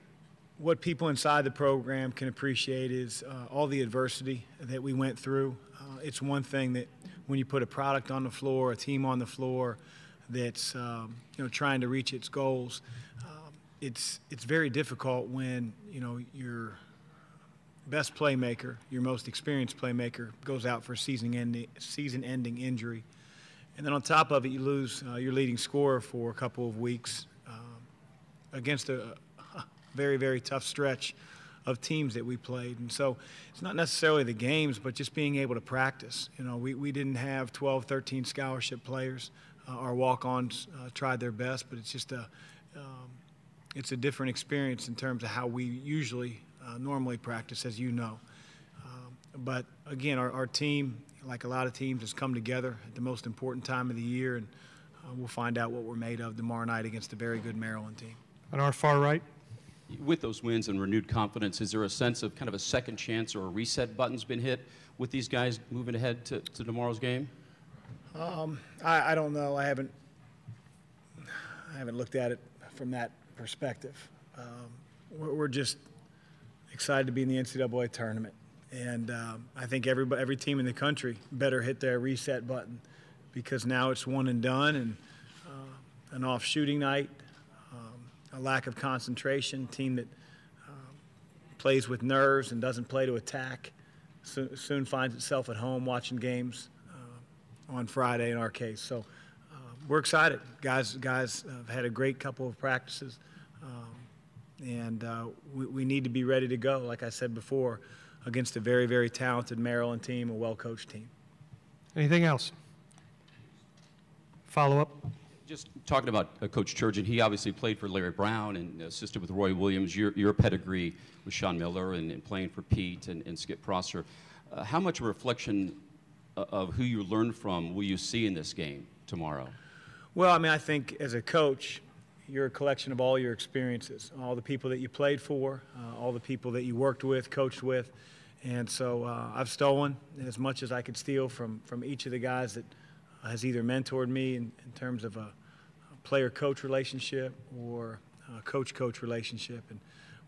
[SPEAKER 2] what people inside the program can appreciate is all the adversity that we went through. It's one thing that when you put a product on the floor, a team on the floor that's trying to reach its goals, it's very difficult when your best playmaker, your most experienced playmaker, goes out for a season-ending injury, and then on top of it, you lose your leading scorer for a couple of weeks against a very, very tough stretch of teams that we played. And so it's not necessarily the games, but just being able to practice. We didn't have 12, 13 scholarship players. Our walk-ons tried their best, but it's just it's a different experience in terms of how we usually normally practice, as you know. But again, our team, like a lot of teams, has come together at the most important time of the year, and we'll find out what we're made of tomorrow night against a very good Maryland team.
[SPEAKER 1] On our far right.
[SPEAKER 24] With those wins and renewed confidence, is there a sense of kind of a second chance or a reset button's been hit with these guys moving ahead to tomorrow's game?
[SPEAKER 2] I don't know. I haven't looked at it from that perspective. We're just excited to be in the NCAA tournament, and I think every team in the country better hit their reset button, because now it's one and done, and an off shooting night, a lack of concentration, team that plays with nerves and doesn't play to attack soon finds itself at home watching games on Friday in our case. So we're excited. Guys have had a great couple of practices, and we need to be ready to go, like I said before, against a very, very talented Maryland team, a well-coached team.
[SPEAKER 1] Anything else? Follow up?
[SPEAKER 24] Just talking about Coach Turgeon, he obviously played for Larry Brown and assisted with Roy Williams. Your pedigree with Sean Miller and playing for Pete and Skip Prosser. How much a reflection of who you learned from will you see in this game tomorrow?
[SPEAKER 2] Well, I mean, I think as a coach, you're a collection of all your experiences, all the people that you played for, all the people that you worked with, coached with. And so I've stolen as much as I could steal from each of the guys that has either mentored me in terms of a player-coach relationship or a coach-coach relationship. And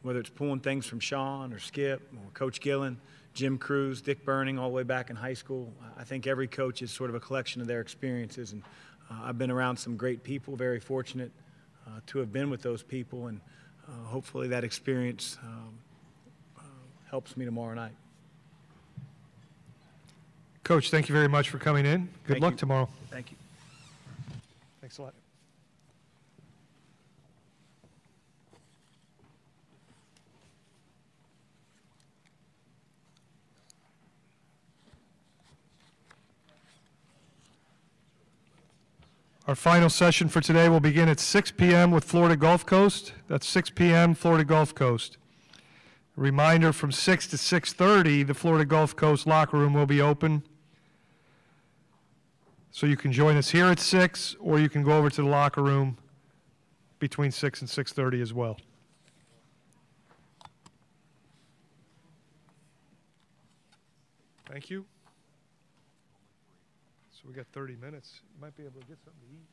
[SPEAKER 2] whether it's pulling things from Sean or Skip or Coach Gillen, Jim Cruz, Dick Burning, all the way back in high school, I think every coach is sort of a collection of their experiences. And I've been around some great people, very fortunate to have been with those people, and hopefully that experience helps me tomorrow night.
[SPEAKER 1] Coach, thank you very much for coming in. Good luck tomorrow.
[SPEAKER 2] Thank you.
[SPEAKER 1] Thanks a lot. Our final session for today will begin at 6 p.m. with Florida Gulf Coast. That's 6 p.m. Florida Gulf Coast. A reminder, from 6 to 6:30, the Florida Gulf Coast locker room will be open. So you can join us here at 6, or you can go over to the locker room between 6 and 6:30 as well. Thank you. So we got 30 minutes. You might be able to get something to eat.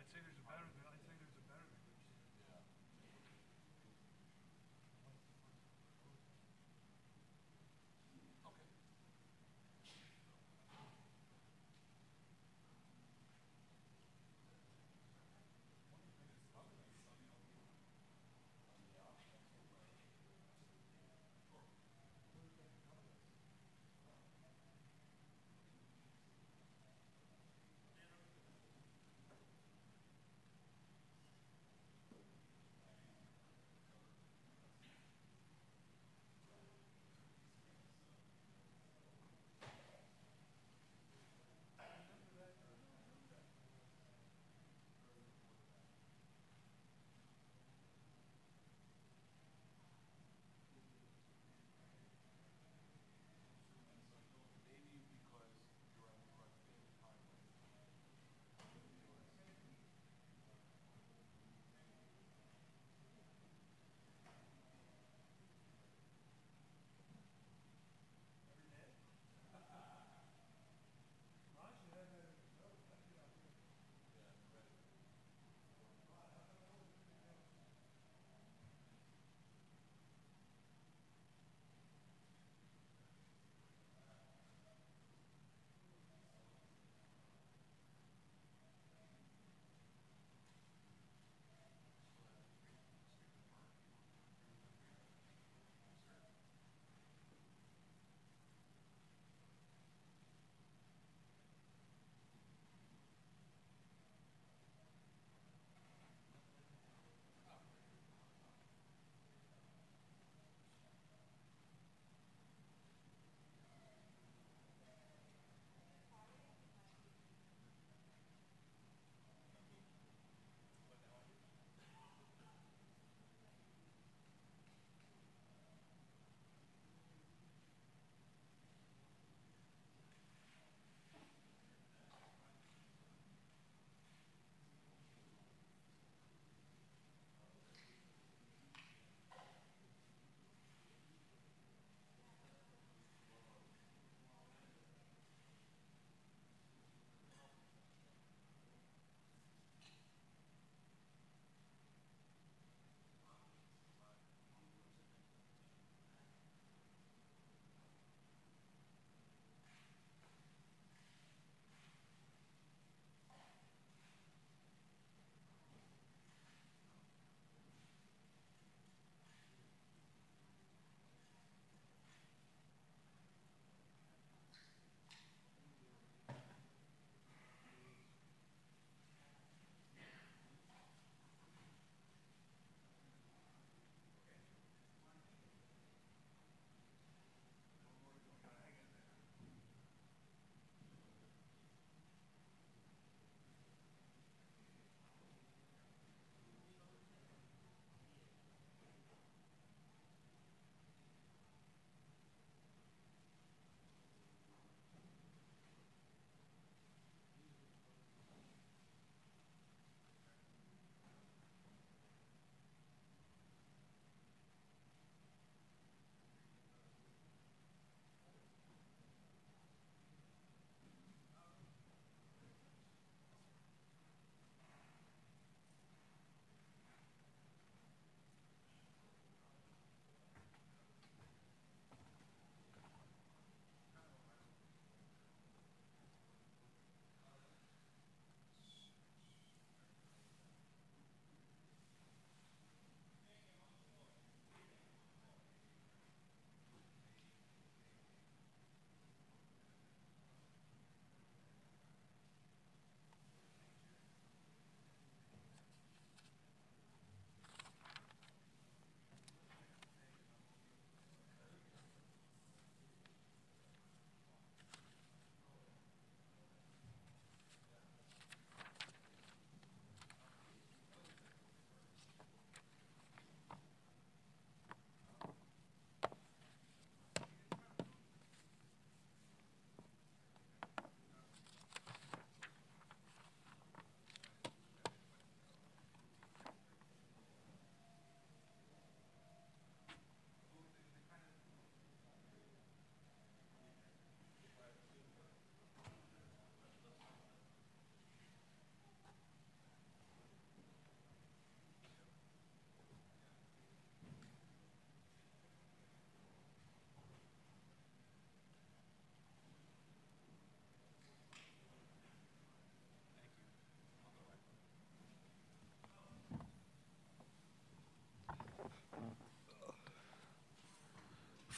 [SPEAKER 1] I'd say there's a better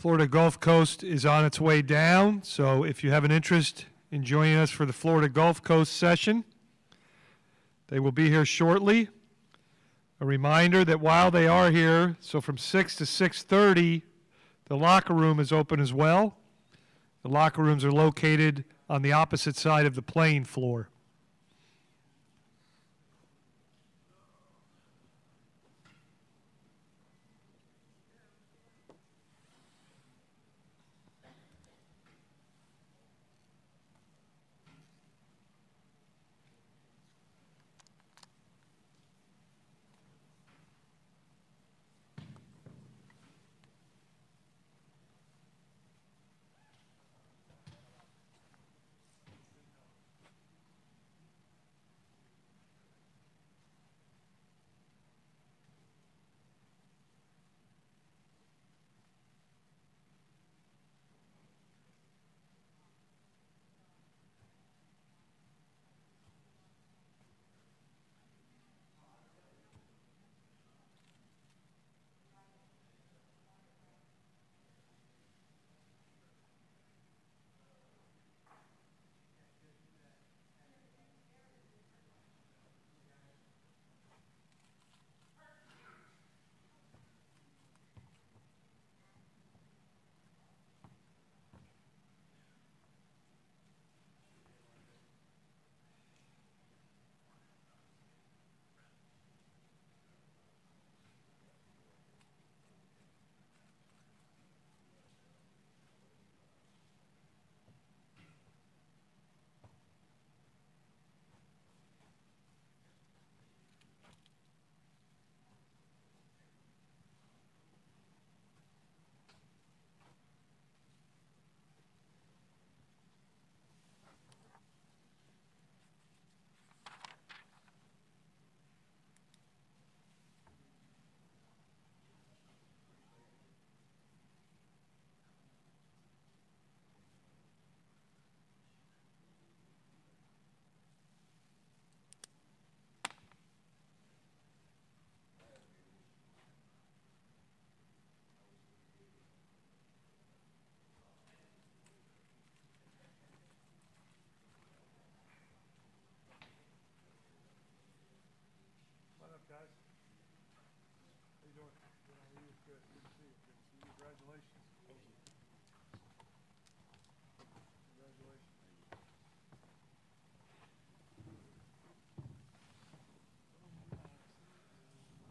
[SPEAKER 1] Florida Gulf Coast is on its way down, so if you have an interest in joining us for the Florida Gulf Coast session, they will be here shortly. A reminder that while they are here, so from 6 to 6:30, the locker room is open as well. The locker rooms are located on the opposite side of the playing floor.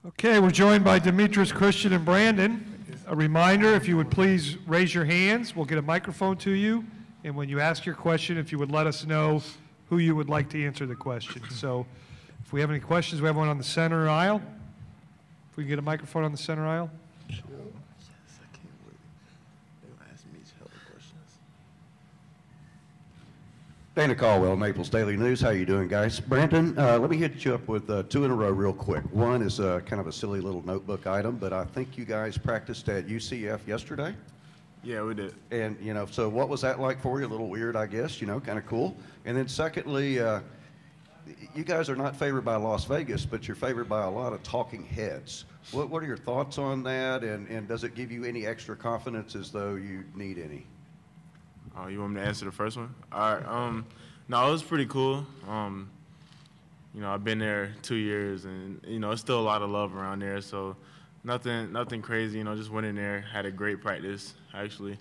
[SPEAKER 1] Okay, we're joined by Demetrius, Christian, and Brandon. A reminder, if you would please raise your hands, we'll get a microphone to you. And when you ask your question, if you would let us know who you would like to answer the question. So if we have any questions, we have one on the center aisle. If we can get a microphone on the center aisle.
[SPEAKER 18] Dana Caldwell, Naples Daily News. How you doing, guys? Brandon, let me hit you up with two in a row real quick. One is kind of a silly little notebook item, but I think you guys practiced at UCF yesterday.
[SPEAKER 3] Yeah, we did.
[SPEAKER 18] And, you know, so what was that like for you? A little weird, I guess, you know, kind of cool. And then secondly, you guys are not favored by Las Vegas, but you're favored by a lot of talking heads. What are your thoughts on that, and does it give you any extra confidence as though you need any?
[SPEAKER 3] Oh, you want me to answer the first one? All right. No, it was pretty cool. You know, I've been there 2 years, and you know, it's still a lot of love around there. So, nothing crazy. You know, just went in there, had a great practice actually,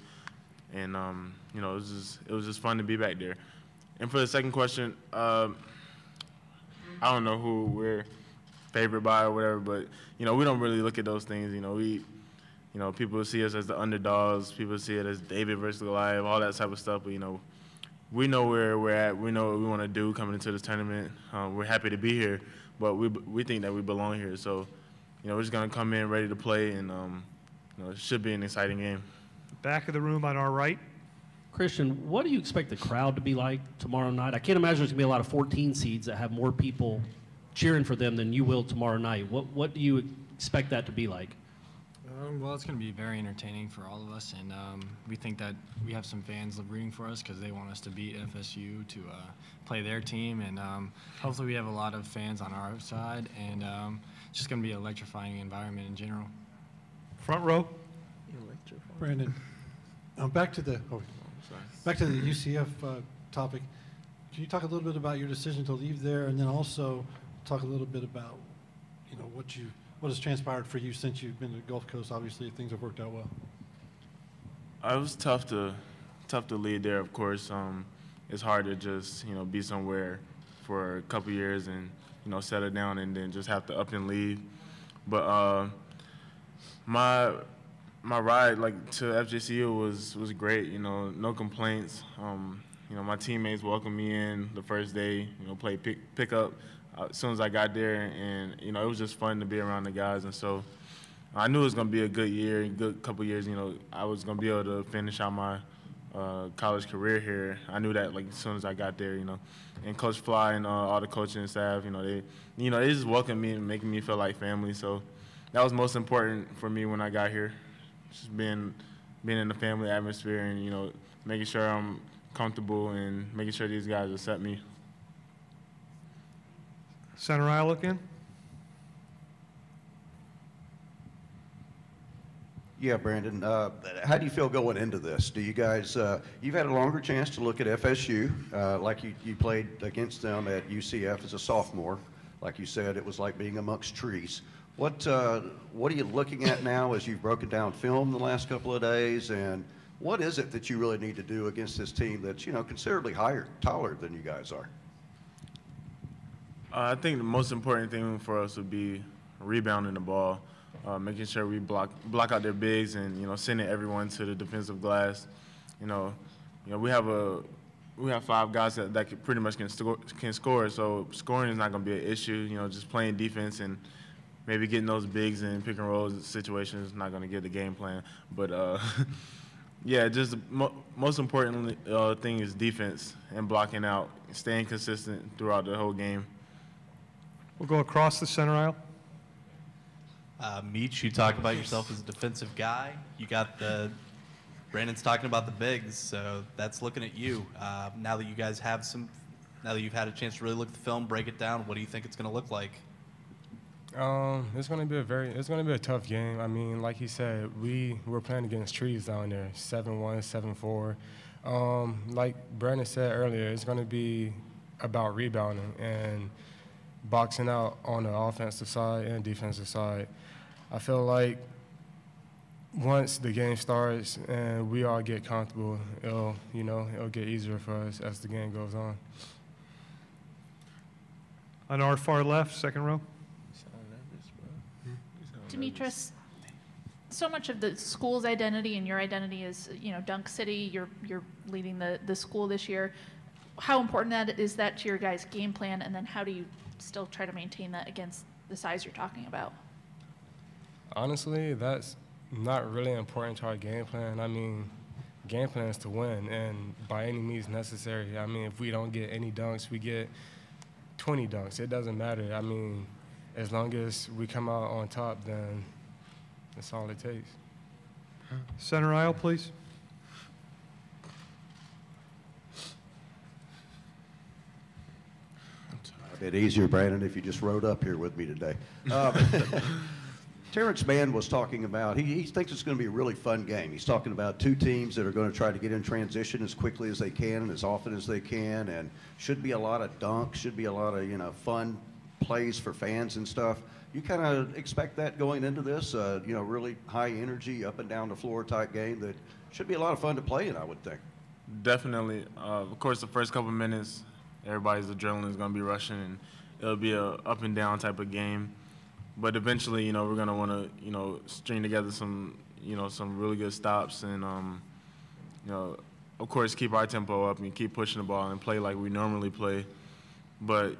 [SPEAKER 3] and you know, it was just fun to be back there. And for the second question, I don't know who we're favored by or whatever, but you know, we don't really look at those things. You know, people see us as the underdogs. People see it as David versus Goliath, all that type of stuff. But, you know, we know where we're at. We know what we want to do coming into this tournament. We're happy to be here, but we think that we belong here. So, you know, we're just going to come in ready to play, and, you know, it should be an exciting game.
[SPEAKER 1] Back of the room on our right.
[SPEAKER 5] Christian, what do you expect the crowd to be like tomorrow night? I can't imagine there's going to be a lot of 14 seeds that have more people cheering for them than you will tomorrow night. What do you expect that to be like?
[SPEAKER 7] Well, it's going to be very entertaining for all of us, and we think that we have some fans rooting for us because they want us to beat FSU to play their team, and hopefully we have a lot of fans on our side, and it's just going to be an electrifying environment in general.
[SPEAKER 1] Front row.
[SPEAKER 10] Brandon, Back to the UCF topic. Can you talk a little bit about your decision to leave there, and then also talk a little bit about, what has transpired for you since you've been to the Gulf Coast? Obviously, things have worked out well.
[SPEAKER 3] It was tough to lead there. Of course, it's hard to just be somewhere for a couple years and settle down and then just have to up and leave. But my ride to FGCU was great. No complaints. My teammates welcomed me in the first day. Played pickup as soon as I got there, and it was just fun to be around the guys. And so I knew it was gonna be a good year, a good couple years. I was gonna be able to finish out my college career here. I knew that as soon as I got there. And Coach Fly and all the coaching staff, they just welcomed me and making me feel like family. So that was most important for me when I got here, just being in the family atmosphere and making sure I'm comfortable and making sure these guys accept me.
[SPEAKER 1] Center aisle again.
[SPEAKER 18] Yeah, Brandon, how do you feel going into this? Do you guys, you've had a longer chance to look at FSU, like you played against them at UCF as a sophomore. Like you said, it was like being amongst trees. What are you looking at now as you've broken down film the last couple of days, and what is it that you really need to do against this team that's, considerably taller than you guys are?
[SPEAKER 3] I think the most important thing for us would be rebounding the ball, making sure we block out their bigs and sending everyone to the defensive glass. We have 5 guys that pretty much can score. So scoring is not going to be an issue. Just playing defense and maybe getting those bigs in pick and roll situations is not going to get the game plan. But yeah, just the most important thing is defense and blocking out, staying consistent throughout the whole game.
[SPEAKER 1] We'll go across the center aisle.
[SPEAKER 11] Meech, you talk about yourself as a defensive guy. You got Brandon's talking about the bigs, so that's looking at you. Now that you guys now that you've had a chance to really look at the film, break it down, what do you think it's going to look like?
[SPEAKER 13] It's going to be a tough game. I mean, like he said, we're playing against trees down there, 7-1, 7-4. Like Brandon said earlier, it's going to be about rebounding and boxing out on the offensive side and defensive side. I feel like once the game starts and we all get comfortable, it'll get easier for us as the game goes on.
[SPEAKER 1] On our far left, second row.
[SPEAKER 15] Demetris, so much of the school's identity and your identity is, Dunk City. You're leading the school this year. How important is that to your guys' game plan, and then how do you still try to maintain that against the size you're talking about?
[SPEAKER 13] Honestly, that's not really important to our game plan. I mean, game plan is to win, and by any means necessary. I mean, if we don't get any dunks, we get 20 dunks. It doesn't matter. I mean, as long as we come out on top, then that's all it takes.
[SPEAKER 1] Center aisle, please.
[SPEAKER 18] A bit easier, Brandon, if you just rode up here with me today. Terrence Mann was talking about, he thinks it's going to be a really fun game. He's talking about 2 teams that are going to try to get in transition as quickly as they can and as often as they can, and should be a lot of dunks, should be a lot of, fun plays for fans and stuff. You kind of expect that going into this, really high energy, up and down the floor type game that should be a lot of fun to play in, I would think.
[SPEAKER 3] Definitely. Of course, the first couple minutes, everybody's adrenaline is going to be rushing, and it'll be a up and down type of game. But eventually, we're going to want to, string together some really good stops and, of course, keep our tempo up and keep pushing the ball and play like we normally play. But,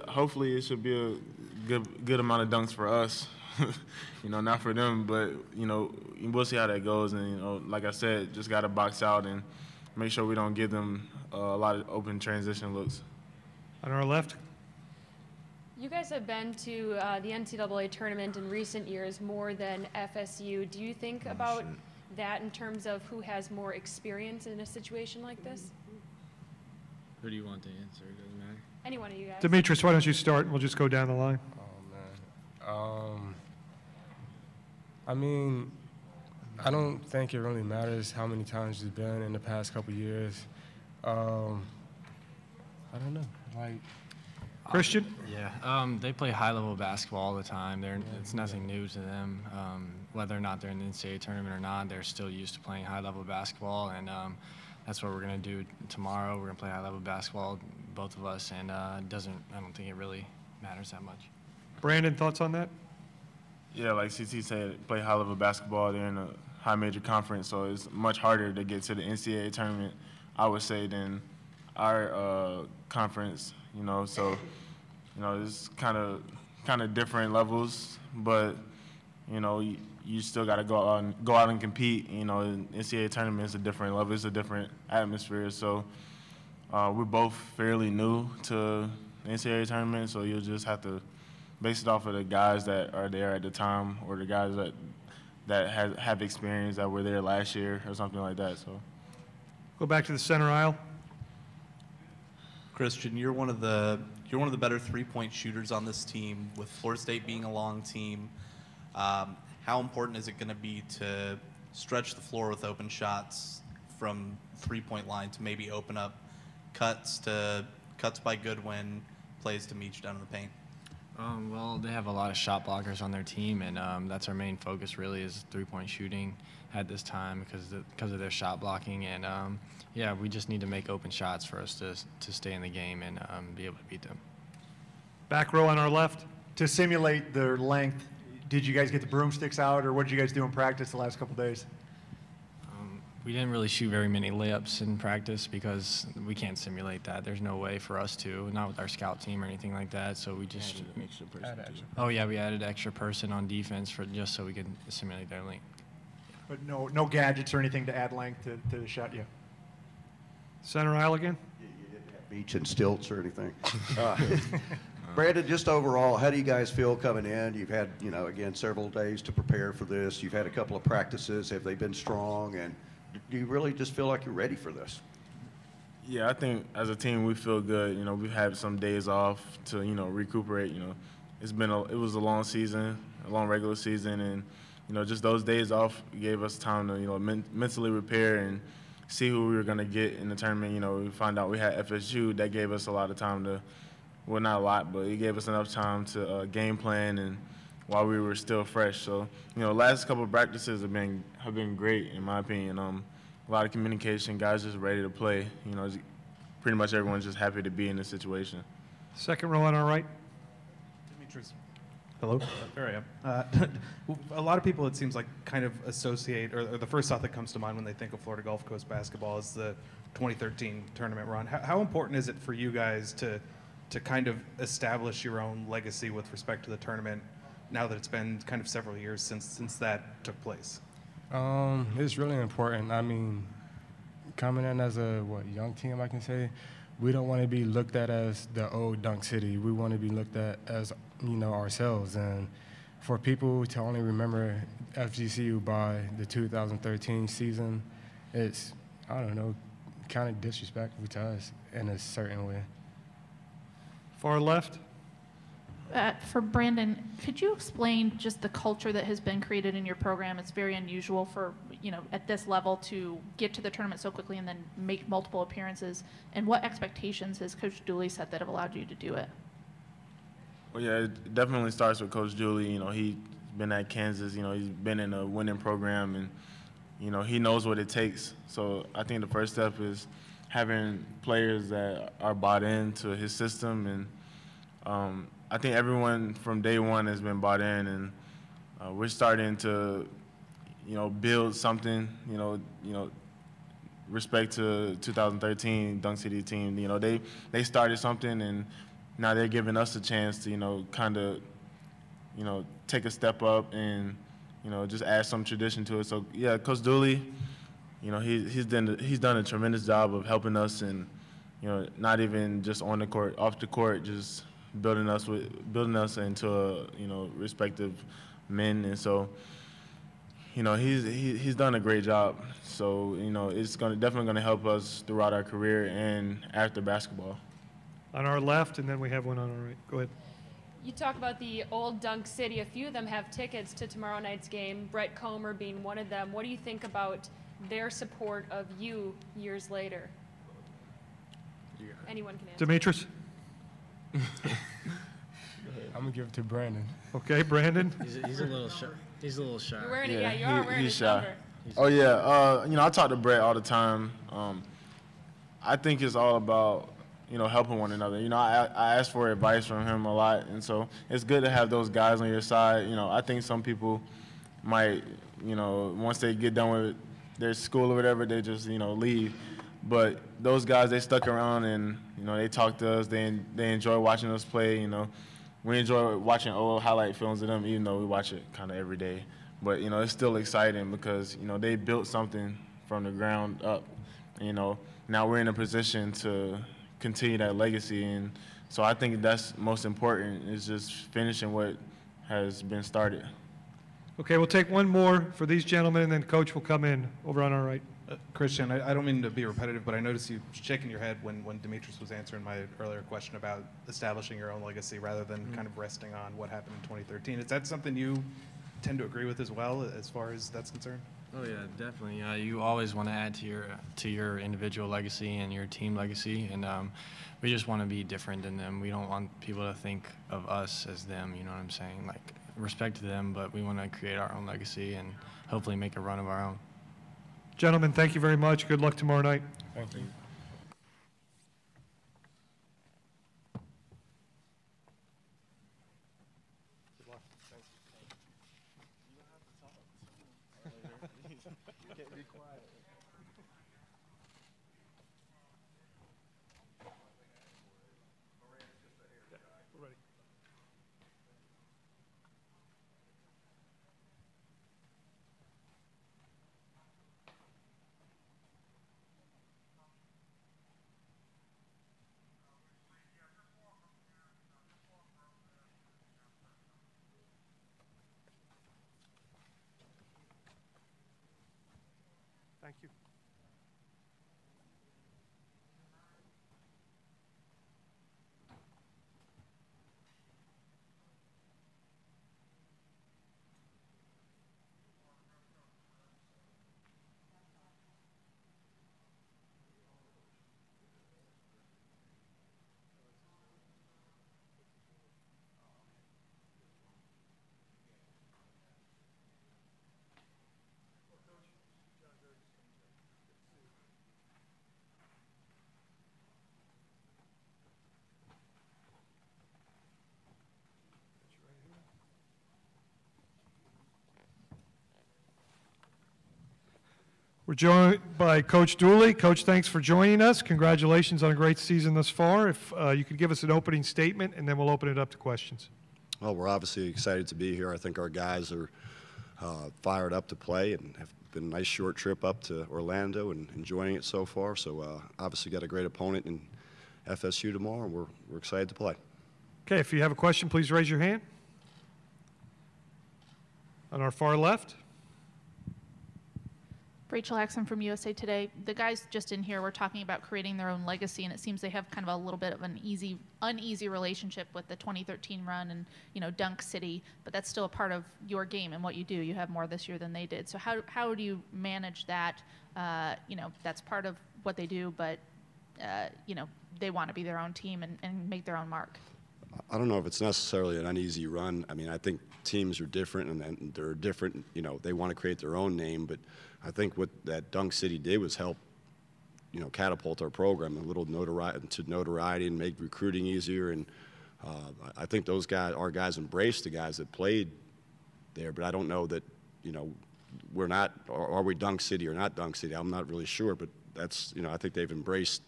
[SPEAKER 3] hopefully it should be a good amount of dunks for us, not for them. But, we'll see how that goes. And, like I said, just got to box out and make sure we don't give them a lot of open transition looks.
[SPEAKER 1] On our left.
[SPEAKER 16] You guys have been to the NCAA tournament in recent years more than FSU. Do you think about that in terms of who has more experience in a situation like this?
[SPEAKER 7] Who do you want to answer? It doesn't matter.
[SPEAKER 16] Any one of you guys.
[SPEAKER 1] Demetris, why don't you start, and we'll just go down the line.
[SPEAKER 13] Oh, man. I mean, I don't think it really matters how many times it's been in the past couple years. I don't know. Like,
[SPEAKER 1] Christian?
[SPEAKER 7] Yeah, they play high-level basketball all the time. It's nothing new to them. Whether or not they're in the NCAA tournament or not, they're still used to playing high-level basketball, and that's what we're going to do tomorrow. We're going to play high-level basketball, both of us, and I don't think it really matters that much.
[SPEAKER 1] Brandon, thoughts on that?
[SPEAKER 3] Yeah, like CT said, play high-level basketball. They're in a high-major conference, so it's much harder to get to the NCAA tournament, I would say, than our conference. So it's kind of different levels, but you still got to go out and compete. NCAA tournament is a different level, it's a different atmosphere. So we're both fairly new to the NCAA tournament, so you'll just have to base it off of the guys that are there at the time, or the guys that have experience that were there last year or something like that. So
[SPEAKER 1] go back to the center aisle.
[SPEAKER 11] Christian, you're one of the better three-point shooters on this team. With Florida State being a long team, how important is it going to be to stretch the floor with open shots from three-point line to maybe open up cuts by Goodwin, plays to meet you down in the paint?
[SPEAKER 7] Well, they have a lot of shot blockers on their team, and that's our main focus really is three-point shooting at this time because of their shot blocking. And yeah, we just need to make open shots for us to stay in the game and be able to beat them.
[SPEAKER 1] Back row on our left.
[SPEAKER 8] To simulate their length, did you guys get the broomsticks out, or what did you guys do in practice the last couple days?
[SPEAKER 7] We didn't really shoot very many layups in practice because we can't simulate that. There's no way for us to, not with our scout team or anything like that. So we just oh yeah, we added extra person on defense just so we could simulate their length.
[SPEAKER 8] But no gadgets or anything to add length to the shot, yeah.
[SPEAKER 1] Center aisle again.
[SPEAKER 18] You didn't have beach and stilts or anything. Brandon, just overall, how do you guys feel coming in? You've had, again, several days to prepare for this. You've had a couple of practices. Have they been strong? And do you really just feel like you're ready for this?
[SPEAKER 3] Yeah, I think as a team we feel good. We've had some days off to recuperate. It was a long season, a long regular season, and just those days off gave us time to mentally prepare and see who we were gonna get in the tournament. We found out we had FSU. That gave us a lot of time to, well, not a lot, but it gave us enough time to game plan and while we were still fresh. So, last couple of practices have been great in my opinion. A lot of communication, guys just ready to play. Pretty much everyone's just happy to be in this situation.
[SPEAKER 1] Second row on our right.
[SPEAKER 14] Hello, there I am. A lot of people, it seems like, kind of associate, or the first thought that comes to mind when they think of Florida Gulf Coast basketball is the 2013 tournament run. How important is it for you guys to kind of establish your own legacy with respect to the tournament now that it's been kind of several years since that took place?
[SPEAKER 13] It's really important. I mean, coming in as a young team, I can say, we don't want to be looked at as the old Dunk City. We want to be looked at as ourselves. And for people to only remember FGCU by the 2013 season, it's, I don't know, kind of disrespectful to us in a certain way.
[SPEAKER 1] Far left.
[SPEAKER 15] For Brandon, could you explain just the culture that has been created in your program? It's very unusual for, at this level to get to the tournament so quickly and then make multiple appearances. And what expectations has Coach Dooley set that have allowed you to do it?
[SPEAKER 3] Well, yeah, it definitely starts with Coach Dooley. He's been at Kansas. He's been in a winning program, and he knows what it takes. So I think the first step is having players that are bought into his system, and I think everyone from day one has been bought in, and we're starting to, build something. Respect to 2013 Dunk City team. They started something, and now they're giving us a chance to, kind of, take a step up and, just add some tradition to it. So yeah, Coach Dooley, he's done a tremendous job of helping us, and not even just on the court, off the court, just building us into respective men. And so he's done a great job. So it's definitely gonna help us throughout our career and after basketball.
[SPEAKER 1] On our left, and then we have one on our right. Go ahead.
[SPEAKER 16] You talk about the old Dunk City. A few of them have tickets to tomorrow night's game, Brett Comer being one of them. What do you think about their support of you years later? Anyone can answer.
[SPEAKER 1] Demetrius?
[SPEAKER 13] I'm going to give it to Brandon.
[SPEAKER 1] Okay, Brandon?
[SPEAKER 7] He's a little shy. He's a little shy.
[SPEAKER 16] You're wearing it, yeah, you are wearing
[SPEAKER 6] he's
[SPEAKER 16] a
[SPEAKER 6] shy.
[SPEAKER 16] number.
[SPEAKER 6] Oh, yeah. You know, I talk to Brett all the time. I think it's all about, you know, helping one another. You know, I ask for advice from him a lot, and so it's good to have those guys on your side. You know, I think some people might, you know, once they get done with their school or whatever, they just, you know, leave. But those guys, they stuck around and, you know, they talk to us. They enjoy watching us play, you know. We enjoy watching old highlight films of them, even though we watch it kind of every day. But, you know, it's still exciting because, you know, they built something from the ground up. You know, now we're in a position to continue that legacy. And so I think that's most important, is just finishing what has been started.
[SPEAKER 1] Okay, we'll take one more for these gentlemen, and then Coach will come in over on our right.
[SPEAKER 14] Christian, I don't mean to be repetitive, but I noticed you shaking your head when Demetrius was answering my earlier question about establishing your own legacy rather than kind of resting on what happened in 2013. Is that something you tend to agree with as well, as far as that's concerned?
[SPEAKER 7] Oh yeah, definitely. You always want to add to your individual legacy and your team legacy, and we just want to be different than them. We don't want people to think of us as them. You know what I'm saying? Like, respect to them, but we want to create our own legacy and hopefully make a run of our own.
[SPEAKER 1] Gentlemen, thank you very much. Good luck tomorrow night.
[SPEAKER 13] Thank you.
[SPEAKER 1] Thank you. We're joined by Coach Dooley. Coach, thanks for joining us. Congratulations on a great season thus far. If you could give us an opening statement, and then we'll open it up to questions.
[SPEAKER 17] Well, we're obviously excited to be here. I think our guys are fired up to play and have been a nice short trip up to Orlando and enjoying it so far. So obviously got a great opponent in FSU tomorrow, and we're excited to play.
[SPEAKER 1] Okay, if you have a question, please raise your hand. On our far left.
[SPEAKER 15] Rachel Axon from USA Today. The guys just in here were talking about creating their own legacy, and it seems they have kind of a little bit of an uneasy relationship with the 2013 run and, you know, Dunk City, but that's still a part of your game and what you do. You have more this year than they did. So how do you manage that? You know, that's part of what they do, but, you know, they want to be their own team and make their own mark.
[SPEAKER 17] I don't know if it's necessarily an uneasy run. I mean, I think teams are different, and they're different. You know, they want to create their own name, but I think what that Dunk City did was help, you know, catapult our program a little notoriety and make recruiting easier. And I think those guys, our guys, embraced the guys that played there. But I don't know that, you know, we're not. Are we Dunk City or not Dunk City? I'm not really sure. But that's, you know, I think they've embraced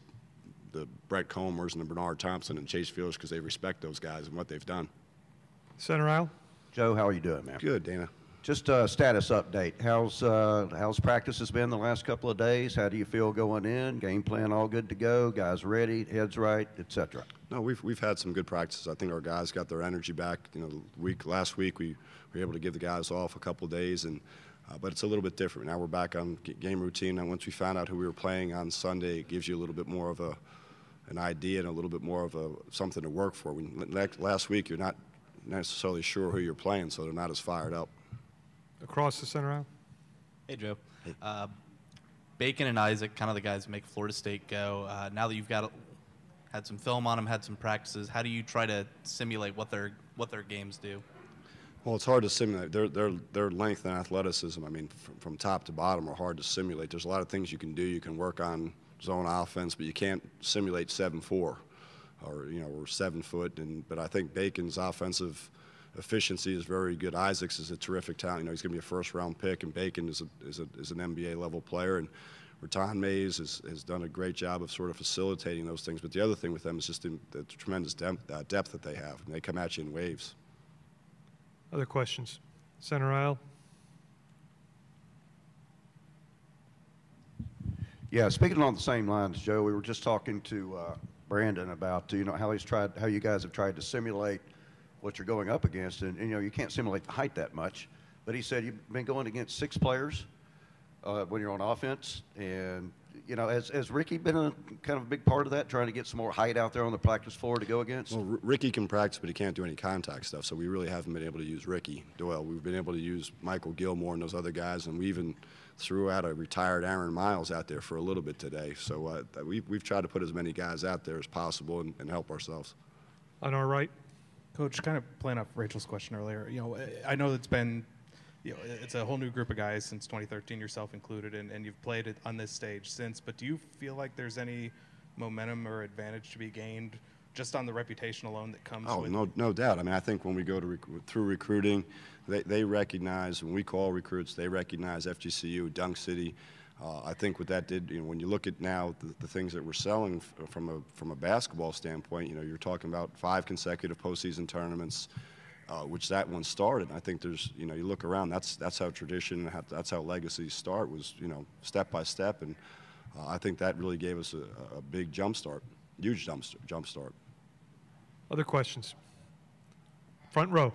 [SPEAKER 17] the Brett Comers and the Bernard Thompson and Chase Fields because they respect those guys and what they've done.
[SPEAKER 1] Center aisle.
[SPEAKER 18] Joe, how are you doing, man?
[SPEAKER 17] Good, Dana.
[SPEAKER 18] Just a status update. How's practices been the last couple of days? How do you feel going in? Game plan all good to go? Guys ready? Heads right, etc.
[SPEAKER 17] No, we've had some good practices. I think our guys got their energy back. You know, last week we were able to give the guys off a couple of days, and but it's a little bit different. Now we're back on game routine, and once we found out who we were playing on Sunday, it gives you a little bit more of an idea and a little bit more of something to work for. Last week you're not necessarily sure who you're playing, so they're not as fired up.
[SPEAKER 1] Across the center aisle.
[SPEAKER 11] Hey, Joe. Bacon and Isaac, kind of the guys who make Florida State go. Now that you've had some film on them, had some practices, how do you try to simulate what their games do?
[SPEAKER 17] Well, it's hard to simulate. Their length and athleticism, I mean, from top to bottom, are hard to simulate. There's a lot of things you can do. You can work on zone offense, but you can't simulate 7'4", or or 7 foot. But I think Bacon's offensive efficiency is very good. Isaacs is a terrific talent. He's going to be a first-round pick, and Bacon is an NBA level player. And Raton Mays has done a great job of sort of facilitating those things. But the other thing with them is just the tremendous depth that they have. And they come at you in waves.
[SPEAKER 1] Other questions? Center aisle.
[SPEAKER 18] Yeah, speaking along the same lines, Joe, we were just talking to Brandon about how you guys have tried to simulate what you're going up against, and you can't simulate the height that much. But he said you've been going against 6 players when you're on offense, and has Ricky been a kind of a big part of that, trying to get some more height out there on the practice floor to go against?
[SPEAKER 17] Well, Ricky can practice, but he can't do any contact stuff, so we really haven't been able to use Ricky Doyle. We've been able to use Michael Gilmore and those other guys, and we even threw out a retired Aaron Miles out there for a little bit today. So we've tried to put as many guys out there as possible and help ourselves.
[SPEAKER 1] On our right.
[SPEAKER 14] Coach, kind of playing off Rachel's question earlier, I know it's been, it's a whole new group of guys since 2013, yourself included, and you've played it on this stage since, but do you feel like there's any momentum or advantage to be gained just on the reputation alone that comes with it?
[SPEAKER 17] No doubt. I mean, I think when we go through recruiting, they recognize, when we call recruits, they recognize FGCU, Dunk City. I think what that did, when you look at now the things that we're selling from a basketball standpoint, you're talking about 5 consecutive postseason tournaments, which that one started. I think there's, you look around, that's how tradition, that's how legacies start, was, step by step, and I think that really gave us a big jump start, huge jump start.
[SPEAKER 1] Other questions? Front row.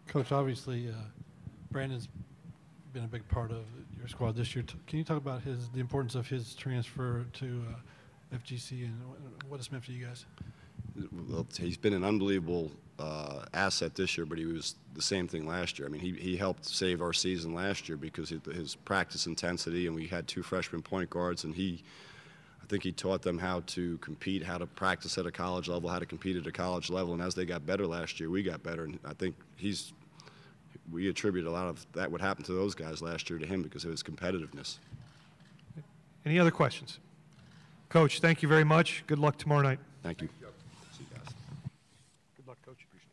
[SPEAKER 10] Coach, obviously, Brandon's been a big part of your squad this year. Can you talk about the importance of his transfer to FGC and what it's meant for you guys?
[SPEAKER 17] Well, he's been an unbelievable asset this year, but he was the same thing last year. I mean, he helped save our season last year because his practice intensity, and we had 2 freshman point guards, and I think he taught them how to compete, how to practice at a college level, how to compete at a college level, and as they got better last year, we got better, and I think we attribute a lot of that, what happened to those guys last year, to him because of his competitiveness.
[SPEAKER 1] Any other questions? Coach, thank you very much. Good luck tomorrow night.
[SPEAKER 17] Thank you. See you guys.
[SPEAKER 1] Good luck, Coach. Appreciate it.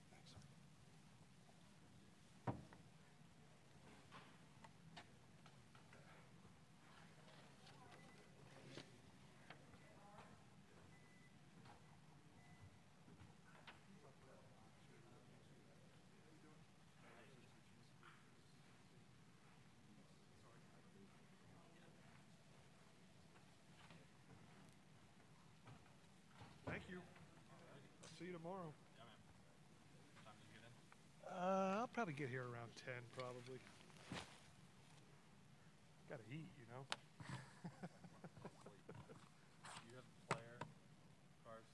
[SPEAKER 1] Thank you. I'll see you tomorrow. I'll probably get here around 10, probably. Gotta eat,
[SPEAKER 11] You have the player, cars?